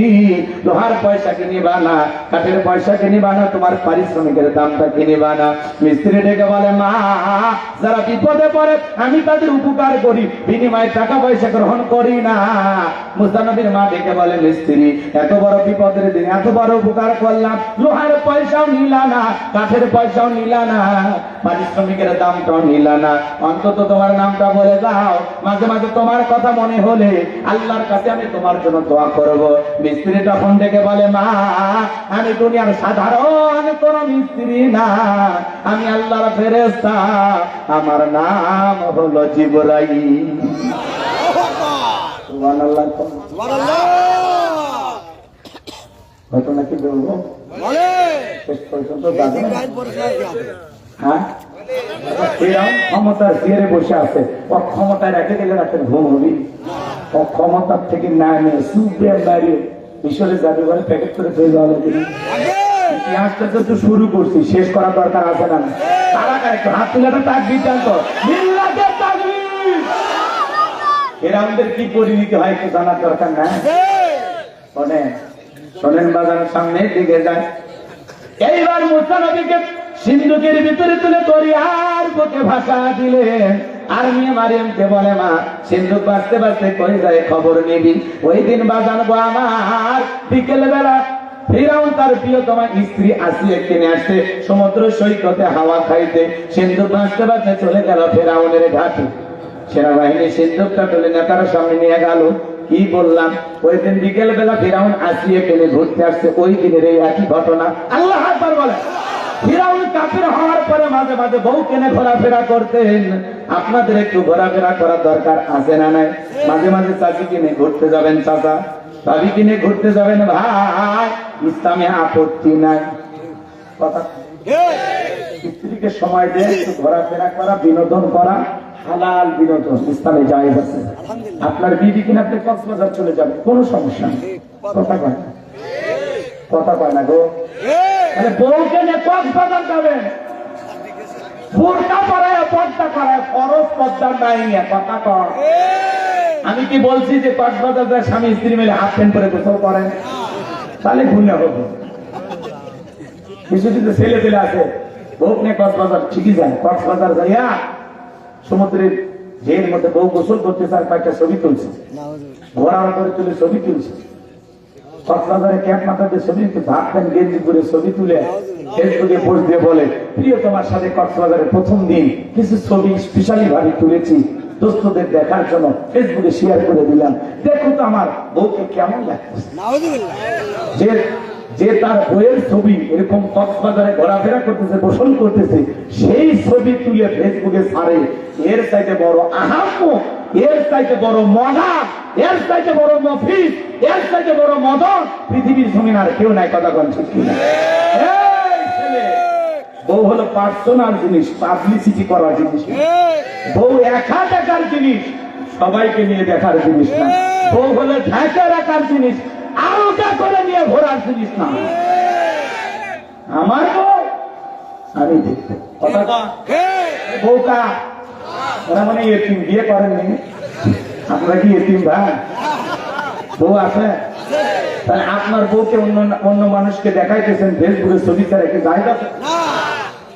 লোহার পয়সা কিনিবা না, কাঠের পয়সা কিনিবা না, তোমার পারিশ্রমিকের দামটা কিনিবা না। মিস্ত্রি ডেকে বলে, মা যারা বিপদে পড়ে আমি তাদের উপকার করি, বিনিময়ে টাকা পয়সা গ্রহণ করি না। মুসা নবীর মা ডেকে বলে, মিস্ত্রি এত বড় বিপদের দিন এত বড় উপকার করলাম, লোহার পয়সাও নিলা না, কাঠের পয়সাও নিলা না, পারিশ্রমিকের দামটাও নিলা না, অন্তত তোমার নামটা বলে দাও, মাঝে মাঝে তোমার কথা মনে হলে আল্লাহর কাছে আমি তোমার জন্য দোয়া করব। মিস্ত্রি তখন ডেকে বলে, মা আমি দুনিয়ার সাধারণ কোন মিস্ত্রি না, আমি আল্লাহর ফেরেশতা, আমার নাম হলো জিবরাইল। সুবহানাল্লাহ, সুবহানাল্লাহ। হয়তো নাকি বলবো শেষ পর্যন্ত হ্যাঁ ক্ষমতার চেয়ারে বসে আছে, অক্ষমতায় রেখে গেলে রাখেন ঘুম হবি, অক্ষমতার থেকে না নিয়ে সুপ্রিয়ার দাঁড়িয়ে ঈশ্বরের জাদুঘরে প্যাকেট করে তৈরি দেওয়া লাগে। ইতিহাসটা তো শুরু করছি, শেষ করার দরকার আছে না? তারা একটু হাত তুলে তাকবীর দেন তো, মিল্লাতের তাকবীর। এরা আমাদের কি পরিণতি হয় একটু জানার দরকার না? শোনেন শোনেন, বাজারের সামনে দিকে যায়। এইবার মুসা নবীকে সিন্ধুকের ভিতরে তুলে দরিয়ার বুকে ভাসা দিলেন। আর মেয়ে মারিয়ামকে বলে, মা সিন্ধুক বাঁচতে বাঁচতে কই যায় খবর নিবি। ওই দিন বাজানবো আমার বিকেল বেলা ফিরাউন তার প্রিয়তমা স্ত্রী আসিয়া কিনে আসছে সমুদ্র সৈকতে হাওয়া খাইতে। সিন্ধুক বাঁচতে বাঁচতে চলে গেল ফেরাউনের ঘাটে। সেনাবাহিনী সিন্ধুকটা তুলে নেতার সামনে নিয়ে গেল। কি বললাম, ওই দিন বিকেল বেলা ফিরাউন আসিয়া কিনে ঘুরতে আসছে, ওই দিনের এই একই ঘটনা। আল্লাহ আকবার বলে। ফিরাউন কাফির হওয়ার পরে মাঝে মাঝে বউ কেনে ঘোরাফেরা করতেন। আপনাদের একটু ঘোরাফেরা করার দরকার আছে না নাই? মাঝে মাঝে চাচি কিনে ঘুরতে যাবেন, চাচা ভাবি কিনে ঘুরতে যাবেন, ভাই ইসলামে আপত্তি নাই। কথা স্ত্রীকে সময় দিয়ে একটু ঘোরাফেরা করা, বিনোদন করা, হালাল বিনোদন ইসলামে জায়েজ আছে। আপনার বিবি কিনা আপনি কক্সবাজার চলে যাবেন, কোনো সমস্যা নেই। কথা কয় না, কথা কয় না গো। মানে বউকে নিয়ে কক্সবাজার যাবেন, বোরকা পরায় পর্দা করায়, ফরজ পর্দা নাই নিয়ে কথা কয়। আমি কি বলছি যে কক্সবাজার যায় স্বামী স্ত্রী মিলে হাফ প্যান্ট পরে গোসল করেন? তাহলে ভুল হবে। কিছু কিছু ছেলে পেলে আছে বউ নিয়ে কক্সবাজার ঠিকই যায়, কক্সবাজার যাইয়া সমুদ্রের ঢের মধ্যে বউ গোসল করতেছে আর কয়েকটা ছবি তুলছে, ঘোড়ার উপরে তুলে ছবি তুলছে। কক্সবাজারে ক্যাপ মাথা দিয়ে ছবি, ভাত প্যান্ট গেঞ্জি করে ছবি তুলে ফেসবুকে পোস্ট দিয়ে বলে, প্রিয় তোমার সাথে কক্সবাজারের প্রথম দিন কিছু ছবি স্পেশালি ভাবে তুলেছি, দোস্তদের দেখার জন্য ফেসবুকে শেয়ার করে দিলাম, দেখো তো আমার বউকে কেমন লাগছে। যে তার বইয়ের ছবি এরকম কক্সবাজারে ঘোরাফেরা করতেছে, গোসল করতেছে, সেই ছবি তুলে ফেসবুকে ছাড়ে, এর চাইতে বড় আহাম্য, এর চাইতে বড় মজা, এর চাইতে বড় মফিজ, এর চাইতে বড় মদন পৃথিবীর জমিন আর কেউ নাই। কথা বলছে কিনা? বউ হলো পার্সোনাল জিনিস, পাবলিসিটি করার জিনিস। বউ একা দেখার জিনিস, সবাইকে নিয়ে দেখার জিনিস না। বউ হলো ঢাকা রাখার জিনিস, আলোটা করে নিয়ে ঘোরার জিনিস না। আমার বউ আমি দেখতে বউটা ওরা মানে এতিম, বিয়ে করেননি আপনারা কি এতিম ভাই? বউ আছে? তাহলে আপনার বউকে অন্য মানুষকে দেখাইতেছেন ফেসবুকে ছবি ছাড়া কি জায়গা?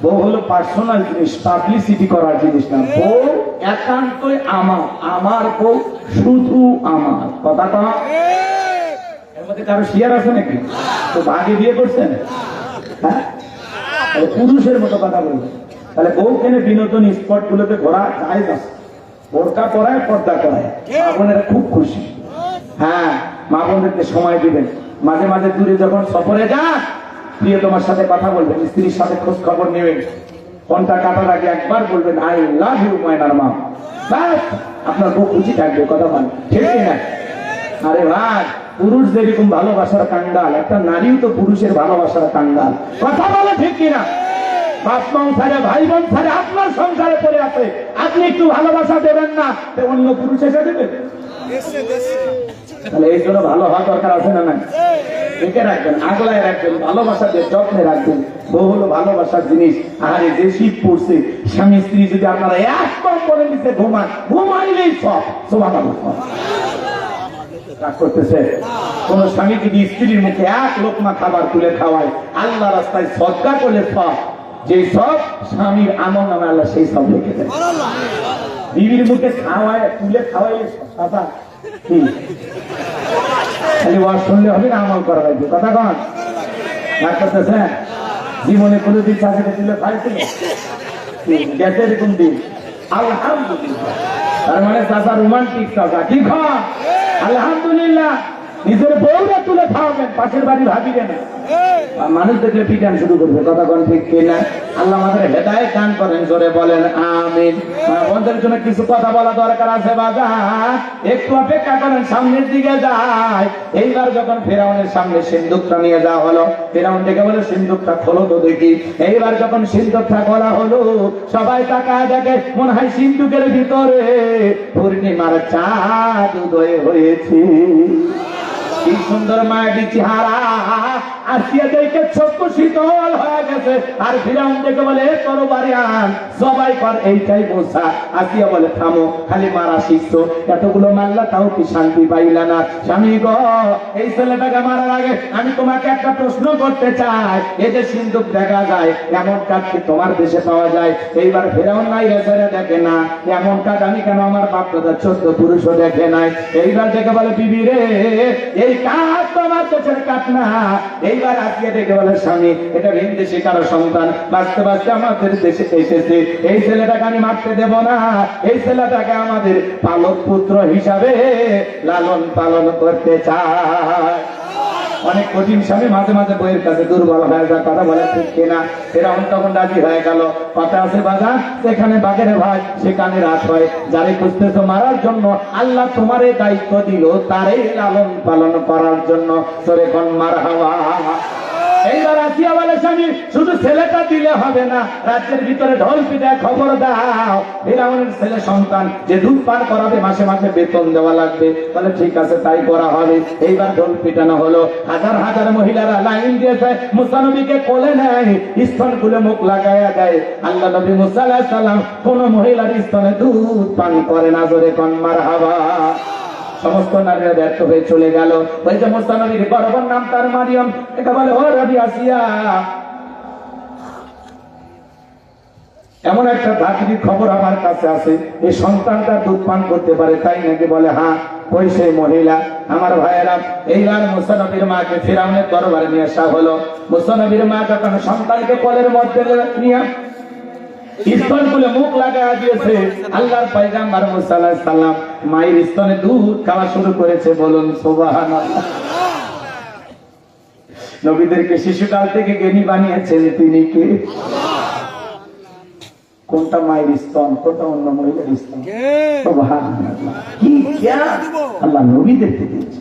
বউ হলো পার্সোনাল জিনিস, পাবলিসিটি করার জিনিস না। বউ একান্তই আমার, আমার বউ শুধু আমার। কথাটা এর মধ্যে কারো শেয়ার আছে নাকি? তো ভাগে বিয়ে করছেন? হ্যাঁ, পুরুষের মতো কথা বলবেন। তাহলে বউ কেনে বিনোদন স্পট গুলোতে ঘোরা জায়েজ আছে, বোরকা পরায়, পর্দা করায়, মা বোনেরা খুব খুশি। হ্যাঁ, মা বোনদেরকে সময় দিবেন। মাঝে মাঝে দূরে যখন সফরে যান, প্রিয় তোমার সাথে কথা বলবেন, স্ত্রীর সাথে খোঁজ খবর নেবেন। ফোনটা কাটার আগে একবার বলবেন, আই লাভ ইউ মাইনার মা। ব্যাস, আপনার বউ খুশি থাকবে। কথা বলেন ঠিক না? আরে ভাই, পুরুষ যেরকম ভালোবাসার কাঙ্গাল, একটা নারীও তো পুরুষের ভালোবাসার কাঙ্গাল। কথা বলে ঠিক কিনা? বাপ সংসারে, ভাই বোন ছাড়ে আপনার সংসারে পড়ে আছে, আপনি একটু ভালোবাসা দেবেন না, অন্য পুরুষ এসে দেবেন? তাহলে এই জন্য ভালো হওয়া দরকার আছে না? নাই? রেখে রাখবেন, আগলায় রাখবেন, ভালোবাসা দিয়ে যত্নে রাখবেন। বউ হলো ভালোবাসার জিনিস। আরে যে শীত পড়ছে, স্বামী স্ত্রী যদি আপনারা এক কম্বল করে নিচে ঘুমান, ঘুমাইলেই সব সুবহানাল্লাহ। রাগ করতেছে? কোন স্বামী যদি স্ত্রীর মুখে এক লোকমা খাবার তুলে খাওয়ায়, আল্লাহ রাস্তায় সদকা করলে সব, যে সব স্বামীর আমল নামে আল্লাহ সেই সব লিখে দেয়। বিবির মুখে খাওয়ায় তুলে খাওয়াইলে সাদা কি খালি ওয়াজ শুনলে হবে না, আমল করা লাগবে। কথা কন? রাগ করতেছে? জীবনে কোনোদিন চাকরি তুলে খাইছিল গেছে এরকম দিন? আলহামদুলিল্লাহ। তার মানে চাচা রোমান্টিক চাচা। কি খাওয়া? আলহামদুলিল্লাহ। নিজের বউরা তুলে খাওয়াবেন, পাশের বাড়ি ভাবিবে না। মানুষ দেখলে পিটান শুরু করবে। কথা কোন ঠিক কিনা? আল্লাহ আমাদের হেদায়েত দান করেন, জোরে বলেন আমিন। বন্ধের জন্য কিছু কথা বলা দরকার আছে বাজার, একটু অপেক্ষা করেন, সামনের দিকে যায়। এইবার যখন ফেরাউনের সামনে সিন্দুকটা নিয়ে যাওয়া হলো, ফেরাউন থেকে বলে সিন্দুকটা খোলো তো দেখি। এইবার যখন সিন্দুকটা খোলা হলো, সবাই তাকায় দেখে, মনে হয় সিন্দুকের ভিতরে পূর্ণিমার চাঁদ উদয় হয়েছে। কি সুন্দর মায়াবী চেহারা। আসিয়া দেখে চক্ষু শীতল হয়ে গেছে। আর ফিরাউন দেখে বলে তরবারি আন, সবাই কর, এইটাই বোঝা। আসিয়া বলে থামো, খালি মারা শিখছো, এতগুলো মারলা তাও কি শান্তি পাইলা না? স্বামী গো, এই ছেলেটাকে মারার আগে আমি তোমাকে একটা প্রশ্ন করতে চাই। এই যে সিন্দুক দেখা যায়, এমন কাজ কি তোমার দেশে পাওয়া যায়? এইবার ফিরাউন নাই রেসারে দেখে না, এমন কাজ আমি কেন আমার বাপ দাদা 14 পুরুষও দেখে নাই। এইবার দেখে বলে বিবি রে, এই কাজ তোমার দেশের কাজ না। এইবার আজকে দেখে বলে স্বামী, এটা ভিন দেশে কারো সন্তান, বাঁচতে বাঁচতে আমাদের দেশে এসেছে। এই ছেলেটাকে আমি মারতে দেব না, এই ছেলেটাকে আমাদের পালক পুত্র হিসাবে লালন পালন করতে চায়। অনেক কঠিন স্বামী মাঝে মাঝে বইয়ের কাছে দুর্বল হয়ে যায়। কথা বলে ঠিক কিনা? ফেরাউন তখন রাজি হয়ে গেল। কথা আছে বাজার, যেখানে বাঘের ভয় সেখানে রাত হয়। যারে খুঁজতেছো মারার জন্য, আল্লাহ তোমারে দায়িত্ব দিল তারে লালন পালন করার জন্য। তোরে কোন মার হাওয়া। এইবার আসিয়া বলে স্বামী, শুধু ছেলেটা দিলে হবে না, রাজ্যের ভিতরে ঢোল পিটায় খবর দাও, ফিরাউনের ছেলে সন্তান যে দুধ পান করাবে মাসে মাসে বেতন দেওয়া লাগবে। বলে ঠিক আছে, তাই করা হবে। এইবার ঢোল পিটানো হলো। হাজার হাজার মহিলারা লাইন দিয়েছে, মুসা নবীকে কোলে নেয়, স্তন খুলে মুখ লাগাইয়া দেয়। আল্লাহ নবী মুসা আলাইহিস সালাম কোন মহিলার স্তনে দুধ পান করে না। জোরে কোন মারহাবা। সমস্ত নারীরা ব্যর্থ হয়ে চলে গেল। ওই যে মুসা নবীর বড় নাম তার মারিয়াম, এটা বলে ও রবি আসিয়া, এমন একটা ধাত্রী খবর আমার কাছে আছে, এই সন্তানটা দুধ পান করতে পারে, তাই নাকি? বলে হ্যাঁ। ওই সেই মহিলা। আমার ভাইয়েরা, এইবার মুসা নবীর মাকে ফিরাউনের দরবারে নিয়ে আসা হলো। মুসা নবীর মা যখন সন্তানকে কোলের মধ্যে নিয়ে স্তন খুলে মুখ লাগাইয়া দিয়েছে, আল্লাহর পয়গম্বর মুসা আলাইহিস সালাম মায়ের স্তনে দুধ খাওয়া শুরু করেছে। বলুন সুবহানাল্লাহ। নবীদেরকে শিশুকাল থেকে জ্ঞানী বানিয়েছেন তিনি কে? কোনটা মায়ের স্তন, কোনটা অন্য মহিলার স্তন? সুবহানাল্লাহ। কি জ্ঞান আল্লাহ নবীদেরকে দিয়েছে।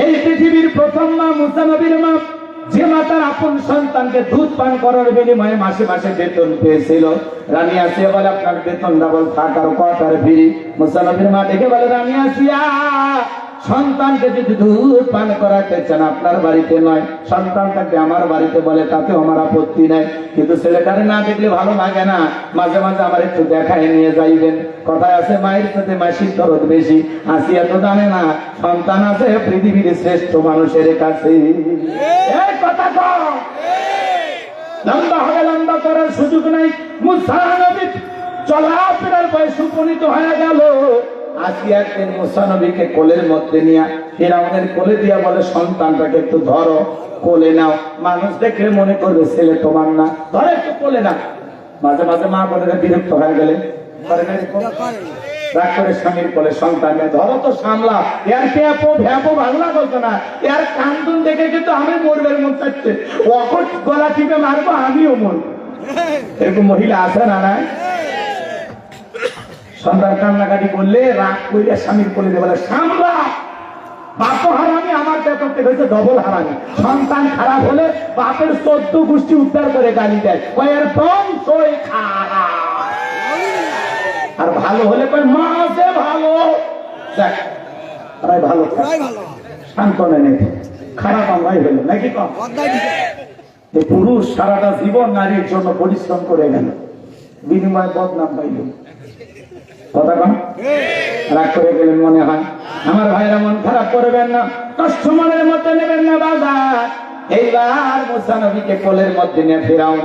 এই পৃথিবীর প্রথম মা মুসা নবীর মা, যে মাতার আপন সন্তানকে দুধ পান করার বিনিময়ে মাসে মাসে বেতন পেয়েছিল। রানী আসিয়া বলে আপনার বেতন ডাবল থাকার কোয়ার্টার ফ্রি। মুসা নবীর মা ডেকে বলে রানী আসিয়া, সন্তানকে যদি দুধ পান করাতে চান আপনার বাড়িতে নয়, সন্তানটাকে আমার বাড়িতে বলে তাতেও আমার আপত্তি নাই, কিন্তু ছেলেটারে না দেখলে ভালো লাগে না, মাঝে মাঝে আমার একটু দেখায় নিয়ে যাইবেন। কথায় আছে মায়ের সাথে মাসির দরদ বেশি। আসিয়া তো জানে না সন্তান আছে পৃথিবীর শ্রেষ্ঠ মানুষের কাছে। এই কথা কও, লম্বা হবে, লম্বা করার সুযোগ নাই। মুসা নবী চলাফেরার বয়স উপনীত হয়ে গেল। আসিয়া একদিন মুসা নবীকে কোলের মধ্যে নিয়ে ফিরাউনের কোলে দিয়া বলে সন্তানটাকে একটু ধরো, কোলে নাও। মানুষ দেখলে মনে করবে ছেলে তোমার না, ধরে একটু কোলে নাও। মাঝে মাঝে মা বোনেরা বিরক্ত হয়ে গেলে রাগ করে স্বামীর কোলে সন্তান ধরো তো সামলা, এর পেপো ভ্যাপো ভালো লাগতো না, এর কান্দন দেখে কিন্তু আমি মরবের মন চাচ্ছে, অকট গলা টিপে মারবো আমিও মন। এরকম মহিলা আছে না? নাই? সন্তান কান্নাকাটি করলে রাগ করিয়া স্বামীর কোলে দিয়ে বলে সামলা, বাপ হারামি, আমার বেতন থেকে হয়েছে ডবল হারামি। সন্তান খারাপ হলে বাপের 14 গোষ্ঠী উদ্ধার করে গালি দেয়, এর বংশই খারাপ। আর ভালো হলে কয় মা আছে ভালো, দেখ ভালো সান্ত্বনা নেই, খারাপ আমরাই হলো নাকি? পুরুষ সারাটা জীবন নারীর জন্য পরিশ্রম করে গেল, বিনিময়ে বদনাম পাইল। কথা কন, রাগ করে গেলেন মনে হয়। আমার ভাইরা মন খারাপ করবেন না, কষ্ট মনের মধ্যে নেবেন না বাবা। এইবার মুসা নবীকে কোলের মধ্যে নিয়ে ফেরাউন